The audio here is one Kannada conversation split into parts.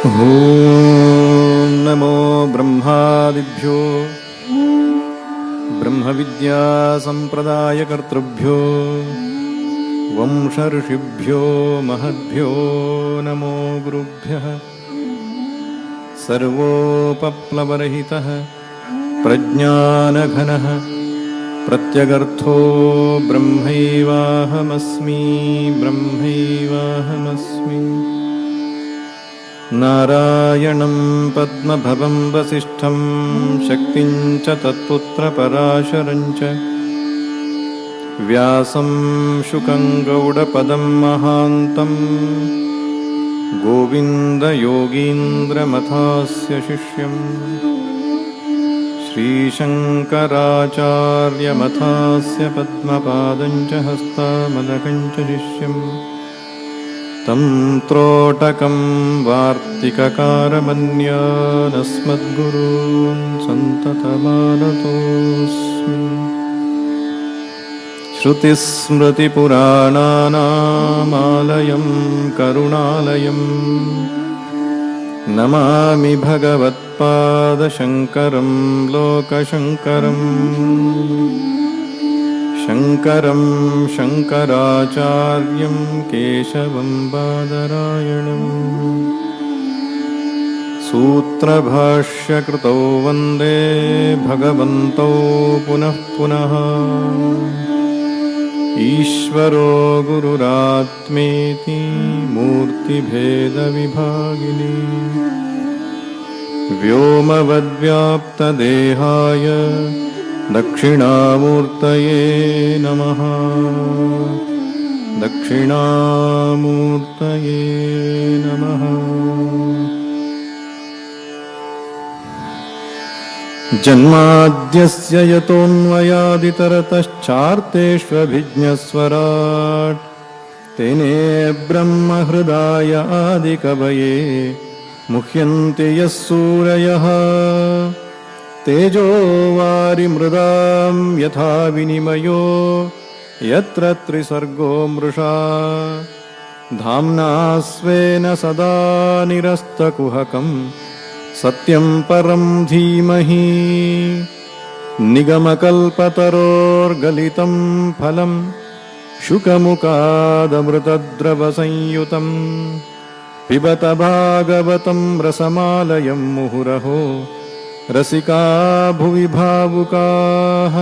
ॐ नमो ब्रह्मादिभ्यो ब्रह्मविद्या संप्रदायकर्तृभ्यो वंशऋषिभ्यो महद्भ्यो नमो गुरुभ्यः। सर्वोपप्लवरहितः प्रज्ञानघनः प्रत्यगर्थो ब्रह्मैवाहमस्मि ब्रह्मैवाहमस्मि। नारायणं पद्मभवं वसिष्ठं शक्तिं च तत्पुत्रपराशरं च व्यासं शुकं गौडपदं महान्तं गोविन्दयोगीन्द्रमथास्य शिष्यं श्रीशङ्कराचार्यमथास्य पद्मपादं च हस्तामलकं च शिष्यं तं त्रोटकं वार्तिककारमन्यानस्मद्गुरून् सन्ततमानतोऽस्मि। श्रुतिस्मृतिपुराणानामालयं करुणालयं नमामि भगवत्पादशङ्करं लोकशङ्करम्। शङ्करं शङ्कराचार्यं केशवं बादरायणम्। सूत्रभाष्यकृतौ वन्दे भगवन्तौ पुनः पुनः। ईश्वरो गुरुरात्मेति मूर्तिभेदविभागिनी व्योमवद्व्याप्तदेहाय दक्षिणामूर्तये नमः। दक्षिणामूर्तये नमः। जन्माद्यस्य यतोऽन्वयादितरतश्चार्तेष्वभिज्ञस्वराट् तेने ब्रह्महृदाय आदिकवये मुह्यन्ति यः सूरयः। तेजो वारिमृदां यथा विनिमयो यत्र त्रिसर्गो मृषा धाम्ना स्वेन सदा निरस्तकुहकं सत्यं परं धीमहि। निगमकल्पतरोर्गलितं फलं शुकमुखादमृतद्रवसंयुतं पिबत भागवतं रसमालयं मुहुरहो रसिका भुवि भावुकाः।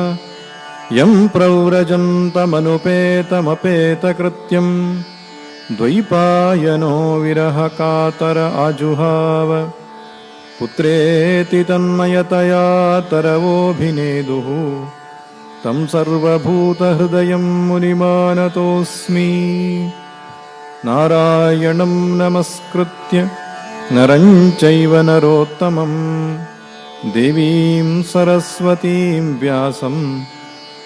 यं प्रव्रजन्तमनुपेतमपेतकृत्यं द्वैपायनो विरहकातर आजुहाव। पुत्रेति तन्मयतया तरवोऽभिनेदुः तं सर्वभूतहृदयं मुनिमानतोऽस्मि। नारायणं नमस्कृत्य नरं चैव नरोत्तमं देवीं सरस्वतीं व्यासं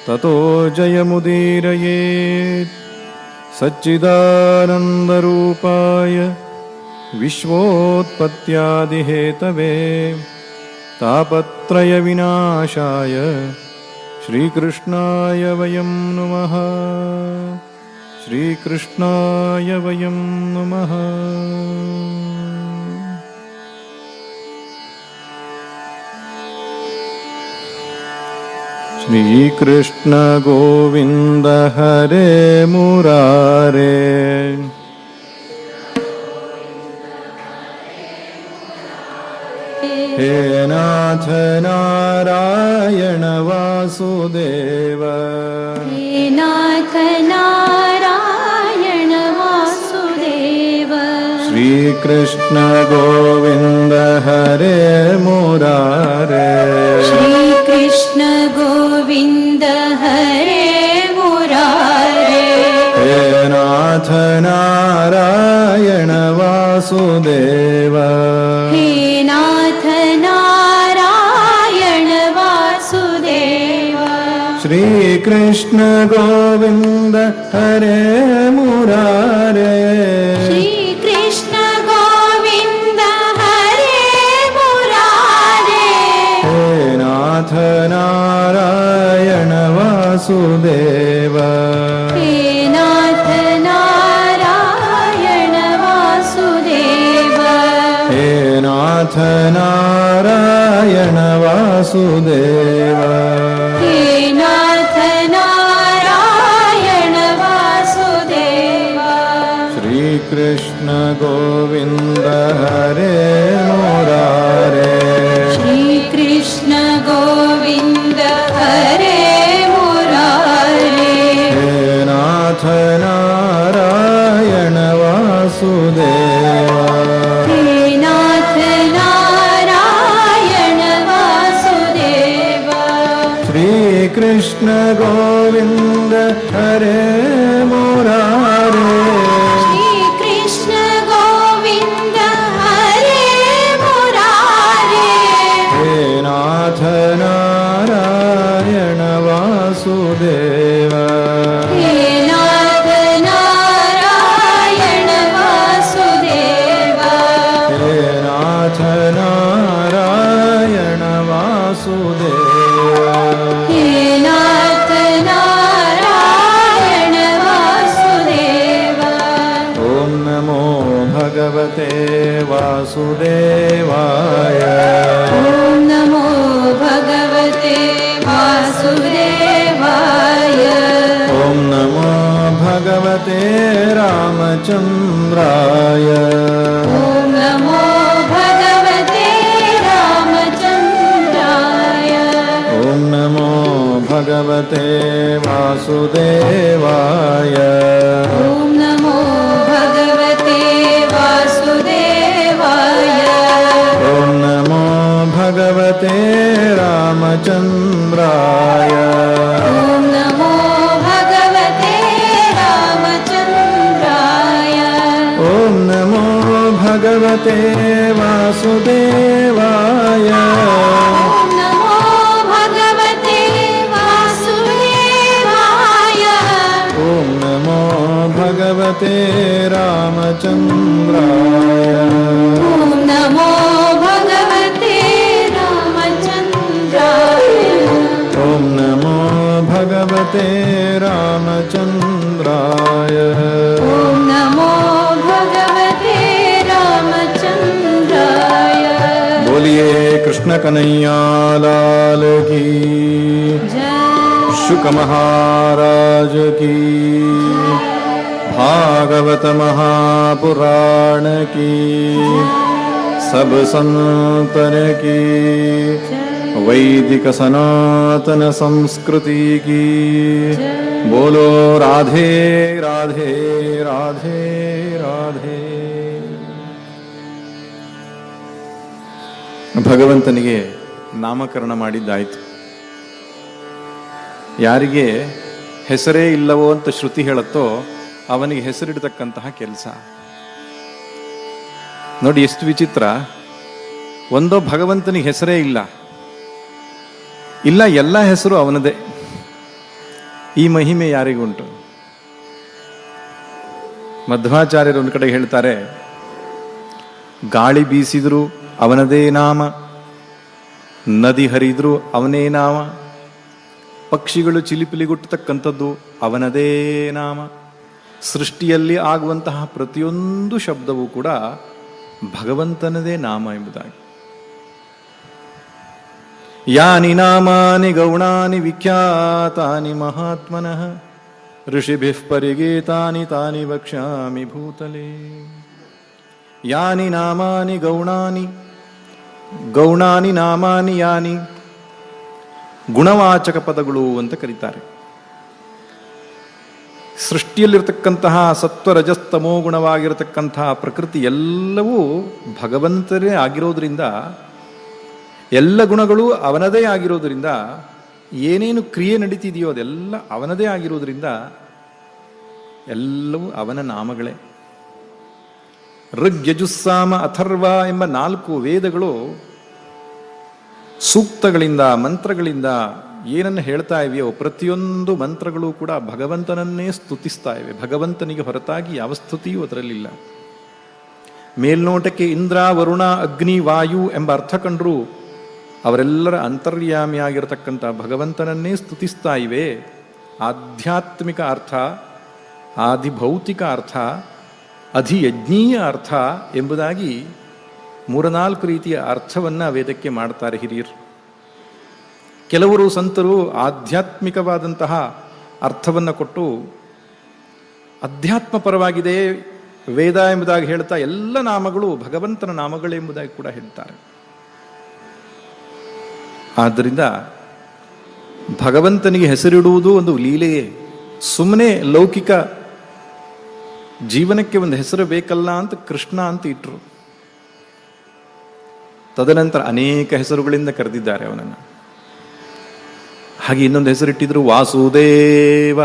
ततो जयमुदीरयेत्। सच्चिदानन्दरूपाय विश्वोत्पत्त्यादिहेतवे तापत्रयविनाशाय श्रीकृष्णाय वयं नुमः। श्रीकृष्णाय वयं नुमः। श्रीकृष्ण गोविन्द हरे मुरारे हे नाथ नारायण वासुदेव। हे नाथ नारायण वासुदेव। श्रीकृष्ण गोविन्द हरे मुरारे श्रीकृष्ण गोविन्द हरे मुरारे। हे नाथ नारायण वासुदेव। हे नाथ नारायण वासुदेव। श्रीकृष्ण गोविन्द हरे मुरारे श्रीकृष्ण गोविन्द हरे मुरारे। हे नाथ नारायण वासुदेव। हे नाथ नारायण वासुदेव। हे नाथ नारायण वासुदेव हे नाथ नारायण वासुदेव श्री कृष्ण गोविंद हरे मुरारे श्री कृष्ण गोविंद हरे मुरारे हे नाथ नारायण वासुदेव हे नाथ नारायण वासुदेव श्री कृष्ण गोविंद हरे मुरारे श्री कृष्ण गोविंद हरे मुरारे हे नाथ नारायण वासुदेव हे नाथ नारायण वासुदेव हे नाथ नारायण वासुदेव हे नाथ नारायण वासुदेव ॐ नमो भगवते वासुदेवाय ॐ नमो भगवते वासुदेवाय ॐ नमो भगवते रामचन्द्राय ॐ नमो भगवते रामचन्द्राय ॐ नमो भगवते वासुदेवाय ॐ नमो भगवते वासुदेवाय ॐ नमो भगवते रामचन्द्राय ॐ नमो भगवते रामचन्द्राय ॐ नमो भगवते वासुदेवाय ॐ नमो भगवते वासुदेवाय ॐ नमो भगवते रामचन्द्राय ॐ नमो भगवते रामचन्द्राय ॐ नमो भगवते रामचन्द्राय ॐ नमो भगवते रामचन्द्राय बोलिए कृष्ण कन्हैया लाल की जय शुक महाराज की भागवत महापुराण की सब संतन की वैदिक सनातन संस्कृति की बोलो राधे राधे राधे राधे ಭಗವಂತನಿಗೆ ನಾಮಕರಣ ಮಾಡಿದ್ದಾಯಿತು. ಯಾರಿಗೆ ಹೆಸರೇ ಇಲ್ಲವೋ ಅಂತ ಶ್ರುತಿ ಹೇಳುತ್ತೋ ಅವನಿಗೆ ಹೆಸರಿಡತಕ್ಕಂತಹ ಕೆಲಸ ನೋಡಿ ಎಷ್ಟು ವಿಚಿತ್ರ. ಒಂದೋ ಭಗವಂತನಿಗೆ ಹೆಸರೇ ಇಲ್ಲ, ಎಲ್ಲ ಹೆಸರು ಅವನದೇ. ಈ ಮಹಿಮೆ ಯಾರಿಗುಂಟು? ಮಧ್ವಾಚಾರ್ಯರು ಒಂದು ಕಡೆ ಹೇಳ್ತಾರೆ, ಗಾಳಿ ಬೀಸಿದ್ರು ಅವನದೇ ನಾಮ, ನದಿ ಹರಿದ್ರು ಅವನೇ ನಾಮ, ಪಕ್ಷಿಗಳು ಚಿಲಿಪಿಲಿಗುಟ್ಟತಕ್ಕಂಥದ್ದು ಅವನದೇ ನಾಮ. ಸೃಷ್ಟಿಯಲ್ಲಿ ಆಗುವಂತಹ ಪ್ರತಿಯೊಂದು ಶಬ್ದವೂ ಕೂಡ ಭಗವಂತನದೇ ನಾಮ ಎಂಬುದಾಗಿ. ಯಾನಿ ನಾಮಾನಿ ಗೌಣಾನಿ ವಿಖ್ಯಾತಾನಿ ಮಹಾತ್ಮನಃ ಋಷಿಭಿಃ ಪರಿಗೀತಾನಿ ತಾನಿ ವಕ್ಷ್ಯಾಮಿ ಭೂತಲೇ. ಯಾನಿ ನಾಮಾನಿ ಗೌಣಾನಿ, ಗೌಣಾನಿ ನಾಮಾನಿ ಯಾನಿ, ಗುಣವಾಚಕ ಪದಗಳು ಅಂತ ಕರೀತಾರೆ. ಸೃಷ್ಟಿಯಲ್ಲಿರ್ತಕ್ಕಂತಹ ಸತ್ವ ರಜಸ್ತಮೋ ಗುಣವಾಗಿರತಕ್ಕಂತಹ ಪ್ರಕೃತಿ ಎಲ್ಲವೂ ಭಗವಂತರೇ ಆಗಿರೋದ್ರಿಂದ, ಎಲ್ಲ ಗುಣಗಳು ಅವನದೇ ಆಗಿರೋದ್ರಿಂದ, ಏನೇನು ಕ್ರಿಯೆ ನಡೀತಿದೆಯೋ ಅದೆಲ್ಲ ಅವನದೇ ಆಗಿರೋದ್ರಿಂದ ಎಲ್ಲವೂ ಅವನ ನಾಮಗಳೇ. ಋಗ್ ಯಜುಸ್ಸಾಮ ಅಥರ್ವ ಎಂಬ 4 ವೇದಗಳು ಸೂಕ್ತಗಳಿಂದ ಮಂತ್ರಗಳಿಂದ ಏನನ್ನು ಹೇಳ್ತಾ ಇವೆಯೋ ಪ್ರತಿಯೊಂದು ಮಂತ್ರಗಳು ಕೂಡ ಭಗವಂತನನ್ನೇ ಸ್ತುತಿಸ್ತಾ ಇವೆ. ಭಗವಂತನಿಗೆ ಹೊರತಾಗಿ ಯಾವ ಸ್ತುತಿಯೂ ಅದರಲ್ಲಿಲ್ಲ. ಮೇಲ್ನೋಟಕ್ಕೆ ಇಂದ್ರ ವರುಣ ಅಗ್ನಿ ವಾಯು ಎಂಬ ಅರ್ಥ ಕಂಡ್ರು ಅವರೆಲ್ಲರ ಅಂತರ್ಯಾಮಿಯಾಗಿರತಕ್ಕಂಥ ಭಗವಂತನನ್ನೇ ಸ್ತುತಿಸ್ತಾ ಇವೆ. ಆಧ್ಯಾತ್ಮಿಕ ಅರ್ಥ, ಆದಿಭೌತಿಕ ಅರ್ಥ, ಅಧಿಯಜ್ಞೀಯ ಅರ್ಥ ಎಂಬುದಾಗಿ 3-4 ರೀತಿಯ ಅರ್ಥವನ್ನ ವೇದಕ್ಕೆ ಮಾಡ್ತಾರೆ ಹಿರಿಯರು. ಕೆಲವರು ಸಂತರು ಆಧ್ಯಾತ್ಮಿಕವಾದಂತಹ ಅರ್ಥವನ್ನು ಕೊಟ್ಟು ಅಧ್ಯಾತ್ಮ ಪರವಾಗಿದೆ ವೇದ ಎಂಬುದಾಗಿ ಹೇಳ್ತಾ ಎಲ್ಲ ನಾಮಗಳು ಭಗವಂತನ ನಾಮಗಳೆಂಬುದಾಗಿ ಕೂಡ ಹೇಳ್ತಾರೆ. ಆದ್ದರಿಂದ ಭಗವಂತನಿಗೆ ಹೆಸರಿಡುವುದು ಒಂದು ಲೀಲೆಯೇ. ಸುಮ್ಮನೆ ಲೌಕಿಕ ಜೀವನಕ್ಕೆ ಒಂದು ಹೆಸರು ಬೇಕಲ್ಲ ಅಂತ ಕೃಷ್ಣ ಅಂತ ಇಟ್ರು. ತದನಂತರ ಅನೇಕ ಹೆಸರುಗಳಿಂದ ಕರೆದಿದ್ದಾರೆ ಅವನನ್ನು. ಹಾಗೆ ಇನ್ನೊಂದು ಹೆಸರಿಟ್ಟಿದ್ರು ವಾಸುದೇವ.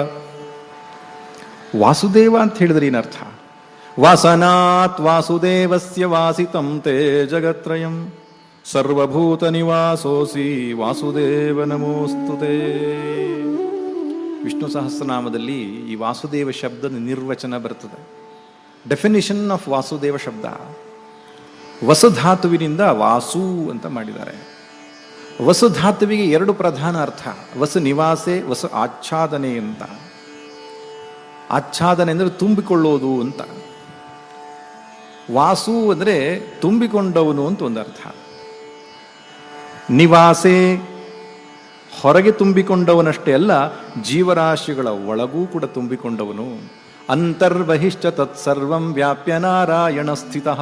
ವಾಸುದೇವ ಅಂತ ಹೇಳಿದ್ರೆ ಏನರ್ಥ? ವಾಸನಾತ್ ವಾಸುದೇವಸ್ಯ ವಾಸಿತಂ ತೇ ಜಗತ್ರಯಂ ಸರ್ವಭೂತ ನಿವಾಸೋಸಿ ವಾಸುದೇವ ನಮೋಸ್ತುತೇ. ವಿಷ್ಣು ಸಹಸ್ರನಾಮದಲ್ಲಿ ಈ ವಾಸುದೇವ ಶಬ್ದದ ನಿರ್ವಚನ ಬರ್ತದೆ. ಡೆಫಿನಿಷನ್ ಆಫ್ ವಾಸುದೇವ ಶಬ್ದ ವಸುಧಾತುವಿನಿಂದ ವಾಸು ಅಂತ ಮಾಡಿದ್ದಾರೆ. ವಸುಧಾತುವಿಗೆ 2 ಪ್ರಧಾನ ಅರ್ಥ. ವಸು ನಿವಾಸೆ, ವಸು ಆಚ್ಛಾದನೆ ಅಂತ. ಆಚ್ಛಾದನೆ ಅಂದರೆ ತುಂಬಿಕೊಳ್ಳೋದು ಅಂತ. ವಾಸು ಅಂದರೆ ತುಂಬಿಕೊಂಡವನು ಅಂತ ಒಂದು ಅರ್ಥ. ನಿವಾಸೆ ಹೊರಗೆ ತುಂಬಿಕೊಂಡವನಷ್ಟೇ ಅಲ್ಲ, ಜೀವರಾಶಿಗಳ ಒಳಗೂ ಕೂಡ ತುಂಬಿಕೊಂಡವನು. ಅಂತರ್ಬಹಿಶ್ಚ ತತ್ಸರ್ವಂ ವ್ಯಾಪ್ಯ ನಾರಾಯಣ ಸ್ಥಿತಃ.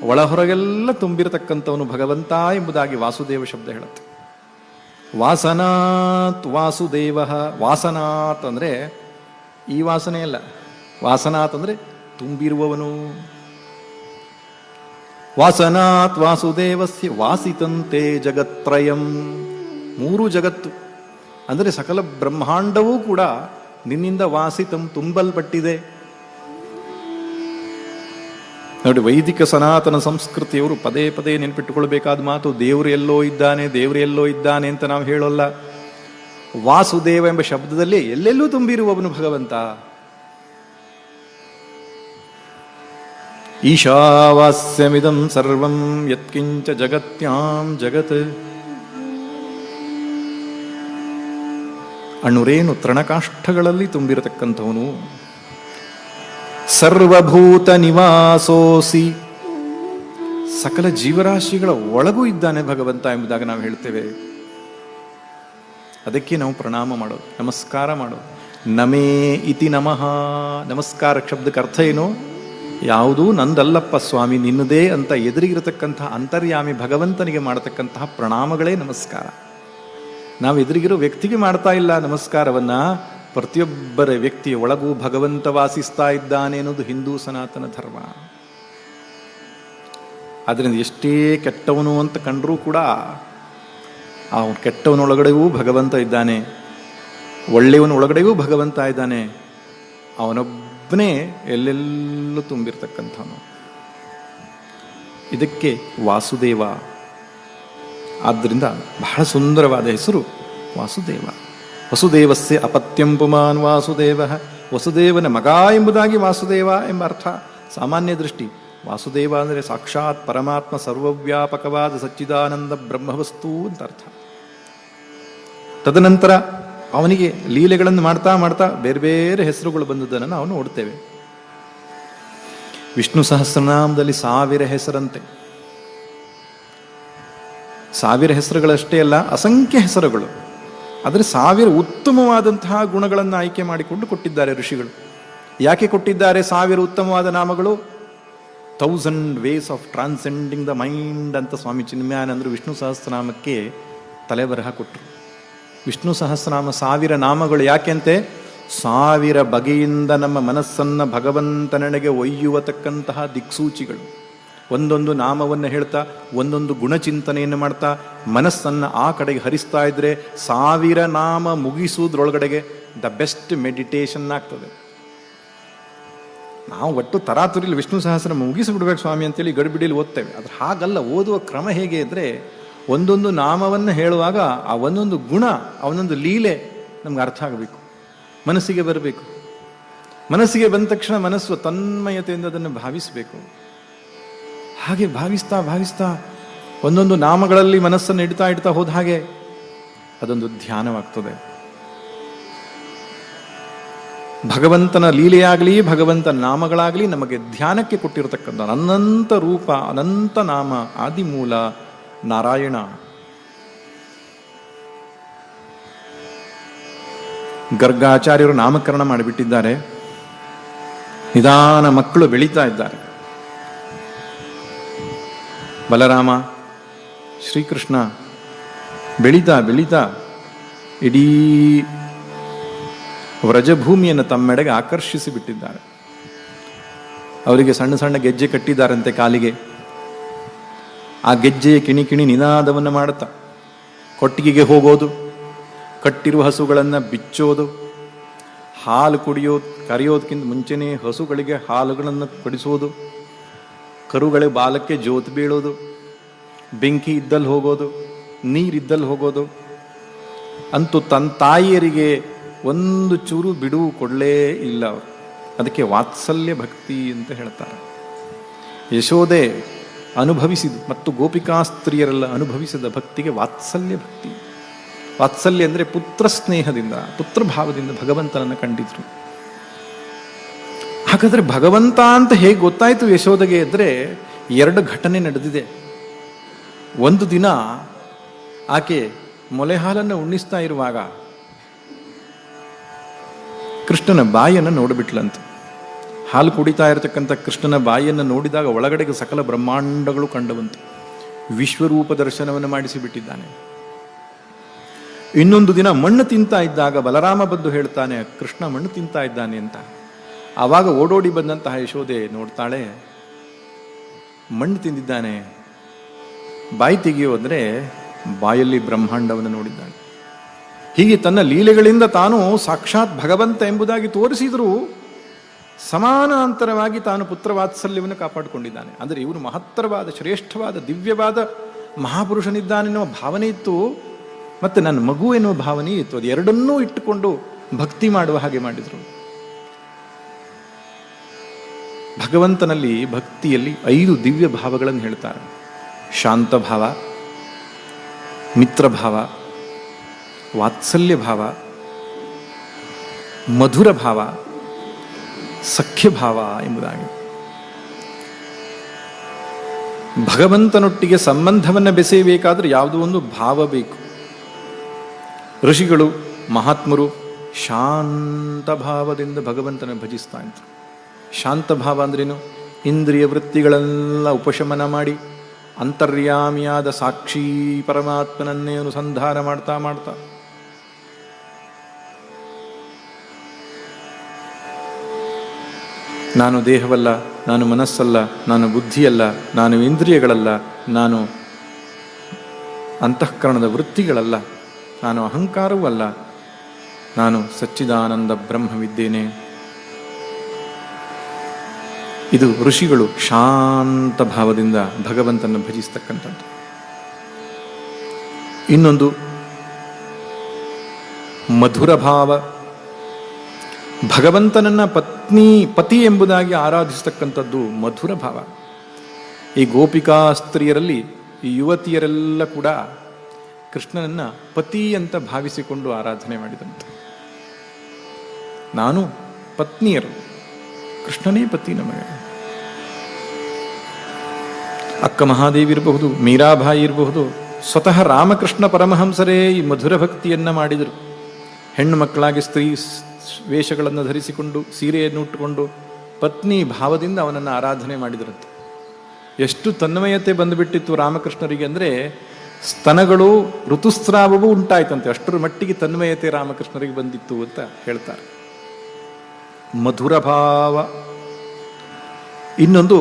ಒಳ ಹೊರಗೆಲ್ಲ ತುಂಬಿರತಕ್ಕಂಥವನು ಭಗವಂತ ಎಂಬುದಾಗಿ ವಾಸುದೇವ ಶಬ್ದ ಹೇಳುತ್ತೆ. ವಾಸನಾತ್ ವಾಸುದೇವ. ವಾಸನಾತ್ ಅಂದರೆ ಈ ವಾಸನೆ ಅಲ್ಲ, ವಾಸನಾತ್ ಅಂದರೆ ತುಂಬಿರುವವನು. ವಾಸನಾತ್ ವಾಸುದೇವಸ್ಯ ವಾಸಿತಂತೆ ಜಗತ್ರಯಂ. 3 ಜಗತ್ತು ಅಂದರೆ ಸಕಲ ಬ್ರಹ್ಮಾಂಡವೂ ಕೂಡ ನಿನ್ನಿಂದ ವಾಸಿತಂ ತುಂಬಲ್ಪಟ್ಟಿದೆ. ನೋಡಿ, ವೈದಿಕ ಸನಾತನ ಸಂಸ್ಕೃತಿಯವರು ಪದೇ ಪದೇ ನೆನ್ಪಿಟ್ಟುಕೊಳ್ಬೇಕಾದ ಮಾತು ದೇವರು ಎಲ್ಲೋ ಇದ್ದಾನೆ, ದೇವರು ಎಲ್ಲೋ ಇದ್ದಾನೆ ಅಂತ ನಾವು ಹೇಳೋಲ್ಲ. ವಾಸುದೇವ ಎಂಬ ಶಬ್ದದಲ್ಲಿ ಎಲ್ಲೆಲ್ಲೂ ತುಂಬಿರುವವನು ಭಗವಂತ. ಈಶಾವಾಸ್ಯಮಿದಂ ಸರ್ವಂ ಯತ್ಕಿಂಚ ಜಗತ್ಯಾಂ ಜಗತ್. ಅಣುರೇನು ತೃಣಕಾಷ್ಠಗಳಲ್ಲಿ ತುಂಬಿರತಕ್ಕಂಥವನು. ಸರ್ವಭೂತ ನಿವಾಸೋಸಿ. ಸಕಲ ಜೀವರಾಶಿಗಳ ಒಳಗೂ ಇದ್ದಾನೆ ಭಗವಂತ ಎಂಬುದಾಗಿ ನಾವು ಹೇಳ್ತೇವೆ. ಅದಕ್ಕೆ ನಾವು ಪ್ರಣಾಮ ಮಾಡೋದು, ನಮಸ್ಕಾರ ಮಾಡೋದು. ನಮೇ ಇತಿ ನಮಃ. ನಮಸ್ಕಾರ ಶಬ್ದಕ್ಕೆ ಅರ್ಥ ಏನು? ಯಾವುದೂ ನಂದಲ್ಲಪ್ಪ ಸ್ವಾಮಿ, ನಿನ್ನದೇ ಅಂತ ಎದುರಿಗಿರತಕ್ಕಂತಹ ಅಂತರ್ಯಾಮಿ ಭಗವಂತನಿಗೆ ಮಾಡತಕ್ಕಂತಹ ಪ್ರಣಾಮಗಳೇ ನಮಸ್ಕಾರ. ನಾವು ಎದುರಿಗಿರೋ ವ್ಯಕ್ತಿಗೆ ಮಾಡ್ತಾ ಇಲ್ಲ ನಮಸ್ಕಾರವನ್ನ, ಪ್ರತಿಯೊಬ್ಬರ ವ್ಯಕ್ತಿಯ ಒಳಗೂ ಭಗವಂತ ವಾಸಿಸ್ತಾ ಇದ್ದಾನೆ ಅನ್ನೋದು ಹಿಂದೂ ಸನಾತನ ಧರ್ಮ. ಅದರಿಂದ ಎಷ್ಟೇ ಕೆಟ್ಟವನು ಅಂತ ಕಂಡರೂ ಕೂಡ ಆ ಕೆಟ್ಟವನೊಳಗಡೆಗೂ ಭಗವಂತ ಇದ್ದಾನೆ, ಒಳ್ಳೆಯವನ ಒಳಗಡೆಗೂ ಭಗವಂತ ಇದ್ದಾನೆ. ಅವನೊಬ್ಬನೇ ಎಲ್ಲೆಲ್ಲೂ ತುಂಬಿರ್ತಕ್ಕಂಥವನು. ಇದಕ್ಕೆ ವಾಸುದೇವ. ಆದ್ದರಿಂದ ಬಹಳ ಸುಂದರವಾದ ಹೆಸರು ವಾಸುದೇವ. ವಸುದೇವಸ್ಯ ಅಪತ್ಯಂ ಪುಮಾನ್ ವಾಸುದೇವ. ವಸುದೇವನ ಮಗ ಎಂಬುದಾಗಿ ವಾಸುದೇವ ಎಂಬ ಅರ್ಥ. ಸಾಮಾನ್ಯ ದೃಷ್ಟಿ ವಾಸುದೇವ ಅಂದರೆ ಸಾಕ್ಷಾತ್ ಪರಮಾತ್ಮ, ಸರ್ವವ್ಯಾಪಕವಾದ ಸಚ್ಚಿದಾನಂದ ಬ್ರಹ್ಮವಸ್ತು ಅಂತ ಅರ್ಥ. ತದನಂತರ ಅವನಿಗೆ ಲೀಲೆಗಳನ್ನು ಮಾಡ್ತಾ ಮಾಡ್ತಾ ಬೇರೆ ಬೇರೆ ಹೆಸರುಗಳು ಬಂದದ್ದನ್ನು ನಾವು ನೋಡ್ತೇವೆ. ವಿಷ್ಣು ಸಹಸ್ರನಾಮದಲ್ಲಿ 1000 ಹೆಸರಂತೆ. 1000 ಹೆಸರುಗಳಷ್ಟೇ ಅಲ್ಲ, ಅಸಂಖ್ಯ ಹೆಸರುಗಳು. ಆದರೆ 1000 ಉತ್ತಮವಾದಂತಹ ಗುಣಗಳನ್ನು ಆಯ್ಕೆ ಮಾಡಿಕೊಂಡು ಕೊಟ್ಟಿದ್ದಾರೆ ಋಷಿಗಳು. ಯಾಕೆ ಕೊಟ್ಟಿದ್ದಾರೆ 1000 ಉತ್ತಮವಾದ ನಾಮಗಳು? 1000 ways of transcending the mind ಅಂತ ಸ್ವಾಮಿ ಚಿನ್ಮಯಾನಂದರು ವಿಷ್ಣು ಸಹಸ್ರನಾಮಕ್ಕೆ ತಲೆಬರಹ ಕೊಟ್ಟರು. ವಿಷ್ಣು ಸಹಸ್ರನಾಮ 1000 ನಾಮಗಳು ಯಾಕೆಂತೆ 1000 ಬಗೆಯಿಂದ ನಮ್ಮ ಮನಸ್ಸನ್ನು ಭಗವಂತನೆಡೆಗೆ ಒಯ್ಯುವತಕ್ಕಂತಹ ದಿಕ್ಸೂಚಿಗಳು. ಒಂದೊಂದು ನಾಮವನ್ನು ಹೇಳ್ತಾ ಒಂದೊಂದು ಗುಣಚಿಂತನೆಯನ್ನು ಮಾಡ್ತಾ ಮನಸ್ಸನ್ನು ಆ ಕಡೆಗೆ ಹರಿಸ್ತಾ ಇದ್ರೆ 1000 ನಾಮ ಮುಗಿಸುವುದ್ರೊಳಗಡೆಗೆ ದ ಬೆಸ್ಟ್ ಮೆಡಿಟೇಷನ್ ಆಗ್ತದೆ. ನಾವು ಒಟ್ಟು ತರಾತುರಿಲಿ ವಿಷ್ಣು ಸಹಸ್ರ ಮುಗಿಸಿಬಿಡ್ಬೇಕು ಸ್ವಾಮಿ ಅಂತೇಳಿ ಗಡಿಬಿಡಿಲಿ ಓದ್ತೇವೆ. ಅದ್ರ ಹಾಗಲ್ಲ. ಓದುವ ಕ್ರಮ ಹೇಗೆ ಅಂದರೆ ಒಂದೊಂದು ನಾಮವನ್ನು ಹೇಳುವಾಗ ಆ ಒಂದೊಂದು ಗುಣ, ಅವನೊಂದು ಲೀಲೆ ನಮ್ಗೆ ಅರ್ಥ ಆಗಬೇಕು, ಮನಸ್ಸಿಗೆ ಬರಬೇಕು. ಮನಸ್ಸಿಗೆ ಬಂದ ತಕ್ಷಣ ಮನಸ್ಸು ತನ್ಮಯತೆಯಿಂದ ಅದನ್ನು ಭಾವಿಸಬೇಕು. ಹಾಗೆ ಭಾವಿಸ್ತಾ ಭಾವಿಸ್ತಾ ಒಂದೊಂದು ನಾಮಗಳಲ್ಲಿ ಮನಸ್ಸನ್ನು ಇಡ್ತಾ ಹೋದ ಹಾಗೆ ಅದೊಂದು ಧ್ಯಾನವಾಗ್ತದೆ. ಭಗವಂತನ ಲೀಲೆಯಾಗಲಿ ಭಗವಂತನ ನಾಮಗಳಾಗಲಿ ನಮಗೆ ಧ್ಯಾನಕ್ಕೆ ಕೊಟ್ಟಿರತಕ್ಕಂಥ ಅನಂತ ರೂಪ ಅನಂತ ನಾಮ ಆದಿಮೂಲ ನಾರಾಯಣ. ಗರ್ಗಾಚಾರ್ಯರು ನಾಮಕರಣ ಮಾಡಿಬಿಟ್ಟಿದ್ದಾರೆ. ನಿಧಾನ ಮಕ್ಕಳು ಬೆಳೀತಾ ಇದ್ದಾರೆ. ಬಲರಾಮ ಶ್ರೀಕೃಷ್ಣ ಬೆಳೀತಾ ಬೆಳೀತಾ ಇಡೀ ವ್ರಜಭೂಮಿಯನ್ನು ತಮ್ಮೆಡೆಗೆ ಆಕರ್ಷಿಸಿ ಬಿಟ್ಟಿದ್ದಾರೆ. ಅವರಿಗೆ ಸಣ್ಣ ಸಣ್ಣ ಗೆಜ್ಜೆ ಕಟ್ಟಿದ್ದಾರಂತೆ ಕಾಲಿಗೆ. ಆ ಗೆಜ್ಜೆಯ ಕಿಣಿ ಕಿಣಿ ನಿನಾದವನ್ನು ಮಾಡುತ್ತಾ ಕೊಟ್ಟಿಗೆಗೆ ಹೋಗೋದು, ಕಟ್ಟಿರುವ ಹಸುಗಳನ್ನು ಬಿಚ್ಚೋದು, ಹಾಲು ಕರೆಯೋದಕ್ಕಿಂತ ಮುಂಚೆನೇ ಹಸುಗಳಿಗೆ ಹಾಲುಗಳನ್ನು ಕೊಡಿಸೋದು, ಕರುಗಳಿಗೆ ಬಾಲಕ್ಕೆ ಜೋತು ಬೀಳೋದು, ಬೆಂಕಿ ಇದ್ದಲ್ಲಿ ಹೋಗೋದು, ನೀರಿದ್ದಲ್ಲಿ ಹೋಗೋದು. ಅಂತೂ ತನ್ನ ತಾಯಿಯರಿಗೆ ಒಂದು ಚೂರು ಬಿಡುವು ಕೊಡಲೇ ಇಲ್ಲ ಅವರು. ಅದಕ್ಕೆ ವಾತ್ಸಲ್ಯ ಭಕ್ತಿ ಅಂತ ಹೇಳ್ತಾರೆ. ಯಶೋದೆ ಅನುಭವಿಸಿದು ಮತ್ತು ಗೋಪಿಕಾಸ್ತ್ರೀಯರೆಲ್ಲ ಅನುಭವಿಸಿದ ಭಕ್ತಿಗೆ ವಾತ್ಸಲ್ಯ ಭಕ್ತಿ. ವಾತ್ಸಲ್ಯ ಅಂದರೆ ಪುತ್ರ ಸ್ನೇಹದಿಂದ, ಪುತ್ರ ಭಾವದಿಂದ ಭಗವಂತನನ್ನು ಕಂಡಿದ್ರು. ಹಾಗಾದ್ರೆ ಭಗವಂತ ಅಂತ ಹೇಗೆ ಗೊತ್ತಾಯಿತು ಯಶೋದೆಗೆ ಅಂದರೆ 2 ಘಟನೆ ನಡೆದಿದೆ. ಒಂದು ದಿನ ಆಕೆ ಮೊಲೆ ಹಾಲನ್ನು ಉಣ್ಣಿಸ್ತಾ ಇರುವಾಗ ಕೃಷ್ಣನ ಬಾಯಿಯನ್ನು ನೋಡಿಬಿಟ್ಲಂತ. ಹಾಲು ಕುಡಿತಾ ಇರತಕ್ಕಂಥ ಕೃಷ್ಣನ ಬಾಯಿಯನ್ನು ನೋಡಿದಾಗ ಒಳಗಡೆಗೆ ಸಕಲ ಬ್ರಹ್ಮಾಂಡಗಳು ಕಂಡುಬಂತು. ವಿಶ್ವರೂಪ ದರ್ಶನವನ್ನು ಮಾಡಿಸಿಬಿಟ್ಟಿದ್ದಾನೆ. ಇನ್ನೊಂದು ದಿನ ಮಣ್ಣು ತಿಂತಾ ಇದ್ದಾಗ ಬಲರಾಮ ಬಂದು ಹೇಳ್ತಾನೆ, ಕೃಷ್ಣ ಮಣ್ಣು ತಿಂತಾ ಇದ್ದಾನೆ ಅಂತ. ಆವಾಗ ಓಡೋಡಿ ಬಂದಂತಹ ಯಶೋದೆ ನೋಡ್ತಾಳೆ, ಮಣ್ಣು ತಿಂದಿದ್ದಾನೆ. ಬಾಯಿ ತೆಗೆಯೋ ಅಂದರೆ ಬಾಯಲ್ಲಿ ಬ್ರಹ್ಮಾಂಡವನ್ನು ನೋಡಿದ್ದಾನೆ. ಹೀಗೆ ತನ್ನ ಲೀಲೆಗಳಿಂದ ತಾನು ಸಾಕ್ಷಾತ್ ಭಗವಂತ ಎಂಬುದಾಗಿ ತೋರಿಸಿದರೂ ಸಮಾನಾಂತರವಾಗಿ ತಾನು ಪುತ್ರವಾತ್ಸಲ್ಯವನ್ನು ಕಾಪಾಡಿಕೊಂಡಿದ್ದಾನೆ. ಅಂದರೆ ಇವನು ಮಹತ್ತರವಾದ ಶ್ರೇಷ್ಠವಾದ ದಿವ್ಯವಾದ ಮಹಾಪುರುಷನಿದ್ದಾನೆನ್ನುವ ಭಾವನೆ ಇತ್ತು, ಮತ್ತು ನನ್ನ ಮಗು ಎನ್ನುವ ಭಾವನೆ ಇತ್ತು. ಅದು ಎರಡನ್ನೂ ಇಟ್ಟುಕೊಂಡು ಭಕ್ತಿ ಮಾಡುವ ಹಾಗೆ ಮಾಡಿದರು. ಭಗವಂತನಲ್ಲಿ ಭಕ್ತಿಯಲ್ಲಿ 5 ದಿವ್ಯ ಭಾವಗಳನ್ನು ಹೇಳ್ತಾರೆ. ಶಾಂತ ಭಾವ, ಮಿತ್ರಭಾವ, ವಾತ್ಸಲ್ಯ ಭಾವ, ಮಧುರ ಭಾವ, ಸಖ್ಯ ಭಾವ ಎಂಬುದಾಗಿ. ಭಗವಂತನೊಟ್ಟಿಗೆ ಸಂಬಂಧವನ್ನು ಬೆಸೆಯಬೇಕಾದ್ರೆ ಯಾವುದೋ ಒಂದು ಭಾವ ಬೇಕು. ಋಷಿಗಳು ಮಹಾತ್ಮರು ಶಾಂತ ಭಾವದಿಂದ ಭಗವಂತನ ಭಜಿಸ್ತಾ ಇದ್ರು. ಶಾಂತ ಭಾವ ಅಂದ್ರೇನು? ಇಂದ್ರಿಯ ವೃತ್ತಿಗಳೆಲ್ಲ ಉಪಶಮನ ಮಾಡಿ ಅಂತರ್ಯಾಮಿಯಾದ ಸಾಕ್ಷಿ ಪರಮಾತ್ಮನನ್ನೇ ಅನುಸಂಧಾನ ಮಾಡ್ತಾ ಮಾಡ್ತಾ ನಾನು ದೇಹವಲ್ಲ, ನಾನು ಮನಸ್ಸಲ್ಲ, ನಾನು ಬುದ್ಧಿಯಲ್ಲ, ನಾನು ಇಂದ್ರಿಯಗಳಲ್ಲ, ನಾನು ಅಂತಃಕರಣದ ವೃತ್ತಿಗಳಲ್ಲ, ನಾನು ಅಹಂಕಾರವೂ ಅಲ್ಲ, ನಾನು ಸಚ್ಚಿದಾನಂದ ಬ್ರಹ್ಮವಿದ್ದೇನೆ. ಇದು ಋಷಿಗಳು ಶಾಂತ ಭಾವದಿಂದ ಭಗವಂತನ ಭಜಿಸ್ತಕ್ಕಂಥದ್ದು. ಇನ್ನೊಂದು ಮಧುರ ಭಾವ. ಭಗವಂತನನ್ನ ಪತಿ ಎಂಬುದಾಗಿ ಆರಾಧಿಸ್ತಕ್ಕಂಥದ್ದು ಮಧುರ ಭಾವ. ಈ ಗೋಪಿಕಾ ಸ್ತ್ರೀಯರಲ್ಲಿ ಈ ಯುವತಿಯರೆಲ್ಲ ಕೂಡ ಕೃಷ್ಣನನ್ನ ಪತಿ ಅಂತ ಭಾವಿಸಿಕೊಂಡು ಆರಾಧನೆ ಮಾಡಿದಂತೆ. ನಾನು ಪತ್ನಿಯರು, ಕೃಷ್ಣನೇ ಪತಿ ನಮಗೆ. ಅಕ್ಕ ಮಹಾದೇವಿ ಇರಬಹುದು, ಮೀರಾಬಾಯಿ ಇರಬಹುದು, ಸ್ವತಃ ರಾಮಕೃಷ್ಣ ಪರಮಹಂಸರೇ ಈ ಮಧುರ ಭಕ್ತಿಯನ್ನ ಮಾಡಿದರು. ಹೆಣ್ಣು ಮಕ್ಕಳಾಗಿ ಸ್ತ್ರೀ ವೇಷಗಳನ್ನು ಧರಿಸಿಕೊಂಡು ಸೀರೆಯನ್ನು ಉಟ್ಟುಕೊಂಡು ಪತ್ನಿ ಭಾವದಿಂದ ಅವನನ್ನು ಆರಾಧನೆ ಮಾಡಿದರಂತೆ. ಎಷ್ಟು ತನ್ಮಯತೆ ಬಂದುಬಿಟ್ಟಿತ್ತು ರಾಮಕೃಷ್ಣರಿಗೆ ಅಂದರೆ ಸ್ತನಗಳು ಋತುಸ್ರಾವವೂ ಉಂಟಾಯ್ತಂತೆ. ಅಷ್ಟರ ಮಟ್ಟಿಗೆ ತನ್ಮಯತೆ ರಾಮಕೃಷ್ಣರಿಗೆ ಬಂದಿತ್ತು ಅಂತ ಹೇಳ್ತಾರೆ. ಮಧುರ ಭಾವ. ಇನ್ನೊಂದು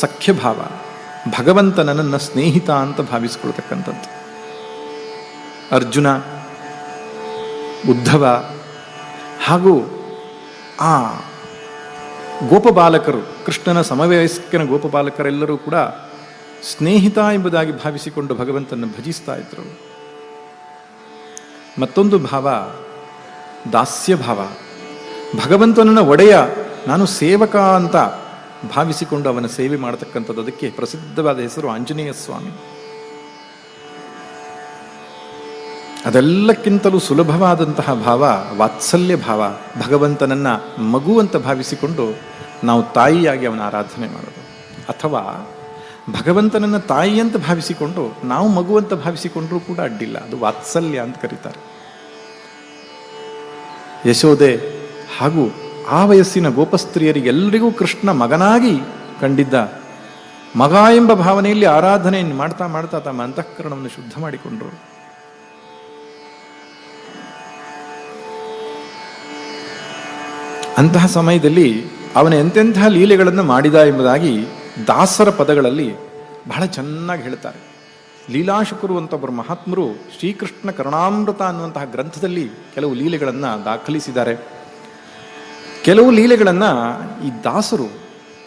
ಸಖ್ಯ ಭಾವ. ಭಗವಂತನನ್ನ ಸ್ನೇಹಿತ ಅಂತ ಭಾವಿಸಿಕೊಳ್ತಕ್ಕಂಥದ್ದು. ಅರ್ಜುನ, ಉದ್ಧವ ಹಾಗೂ ಆ ಗೋಪಬಾಲಕರು, ಕೃಷ್ಣನ ಸಮವಯಸ್ಕನ ಗೋಪಬಾಲಕರೆಲ್ಲರೂ ಕೂಡ ಸ್ನೇಹಿತ ಎಂಬುದಾಗಿ ಭಾವಿಸಿಕೊಂಡು ಭಗವಂತನ ಭಜಿಸ್ತಾ ಇದ್ರು. ಮತ್ತೊಂದು ಭಾವ ದಾಸ್ಯ ಭಾವ. ಭಗವಂತನನ್ನ ಒಡೆಯ, ನಾನು ಸೇವಕ ಅಂತ ಭಾವಿಸಿಕೊಂಡು ಅವನ ಸೇವೆ ಮಾಡತಕ್ಕಂಥದ್ದು. ಅದಕ್ಕೆ ಪ್ರಸಿದ್ಧವಾದ ಹೆಸರು ಆಂಜನೇಯ ಸ್ವಾಮಿ. ಅದೆಲ್ಲಕ್ಕಿಂತಲೂ ಸುಲಭವಾದಂತಹ ಭಾವ ವಾತ್ಸಲ್ಯ ಭಾವ. ಭಗವಂತನನ್ನ ಮಗುವಂತ ಭಾವಿಸಿಕೊಂಡು ನಾವು ತಾಯಿಯಾಗಿ ಅವನ ಆರಾಧನೆ ಮಾಡೋದು, ಅಥವಾ ಭಗವಂತನನ್ನ ತಾಯಿ ಅಂತ ಭಾವಿಸಿಕೊಂಡು ನಾವು ಮಗುವಂತ ಭಾವಿಸಿಕೊಂಡ್ರೂ ಕೂಡ ಅಡ್ಡಿಲ್ಲ. ಅದು ವಾತ್ಸಲ್ಯ ಅಂತ ಕರೀತಾರೆ. ಯಶೋದೆ ಹಾಗೂ ಆ ವಯಸ್ಸಿನ ಗೋಪಸ್ತ್ರೀಯರಿಗೆಲ್ಲರಿಗೂ ಕೃಷ್ಣ ಮಗನಾಗಿ ಕಂಡಿದ್ದ. ಮಗ ಎಂಬ ಭಾವನೆಯಲ್ಲಿ ಆರಾಧನೆಯನ್ನು ಮಾಡ್ತಾ ಮಾಡ್ತಾ ತಮ್ಮ ಅಂತಃಕರಣವನ್ನು ಶುದ್ಧ ಮಾಡಿಕೊಂಡ್ರು. ಅಂತಹ ಸಮಯದಲ್ಲಿ ಅವನ ಎಂತೆಂಥ ಲೀಲೆಗಳನ್ನು ಮಾಡಿದ ಎಂಬುದಾಗಿ ದಾಸರ ಪದಗಳಲ್ಲಿ ಬಹಳ ಚೆನ್ನಾಗಿ ಹೇಳ್ತಾರೆ. ಲೀಲಾಶುಕರು ಅಂತ ಒಬ್ಬರು ಮಹಾತ್ಮರು ಶ್ರೀಕೃಷ್ಣ ಕರುಣಾಮೃತ ಅನ್ನುವಂತಹ ಗ್ರಂಥದಲ್ಲಿ ಕೆಲವು ಲೀಲೆಗಳನ್ನು ದಾಖಲಿಸಿದ್ದಾರೆ. ಕೆಲವು ಲೀಲೆಗಳನ್ನು ಈ ದಾಸರು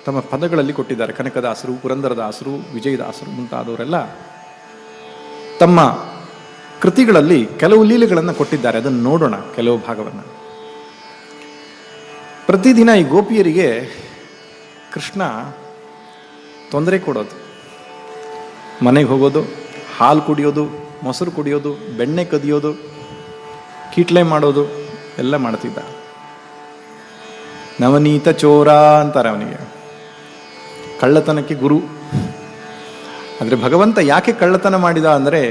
ತಮ್ಮ ಪದಗಳಲ್ಲಿ ಕೊಟ್ಟಿದ್ದಾರೆ. ಕನಕದಾಸರು, ಪುರಂದರದಾಸರು, ವಿಜಯದಾಸರು ಮುಂತಾದವರೆಲ್ಲ ತಮ್ಮ ಕೃತಿಗಳಲ್ಲಿ ಕೆಲವು ಲೀಲೆಗಳನ್ನು ಕೊಟ್ಟಿದ್ದಾರೆ. ಅದನ್ನು ನೋಡೋಣ ಕೆಲವು ಭಾಗವನ್ನು. ಪ್ರತಿದಿನ ಈ ಗೋಪಿಯರಿಗೆ ಕೃಷ್ಣ ತೊಂದರೆ ಕೊಡೋದು, ಮನೆಗೆ ಹೋಗೋದು, ಹಾಲು ಕುಡಿಯೋದು, ಮೊಸರು ಕುಡಿಯೋದು, ಬೆಣ್ಣೆ ಕದಿಯೋದು, ಕೀಟ್ಲೆ ಮಾಡೋದು ಎಲ್ಲ ಮಾಡ್ತಿದ್ದ. ನವನೀತ ಚೋರ ಅಂತಾರೆ ಅವನಿಗೆ, ಕಳ್ಳತನಕ್ಕೆ ಗುರು. ಆದರೆ ಭಗವಂತ ಯಾಕೆ ಕಳ್ಳತನ ಮಾಡಿದ ಅಂದರೆ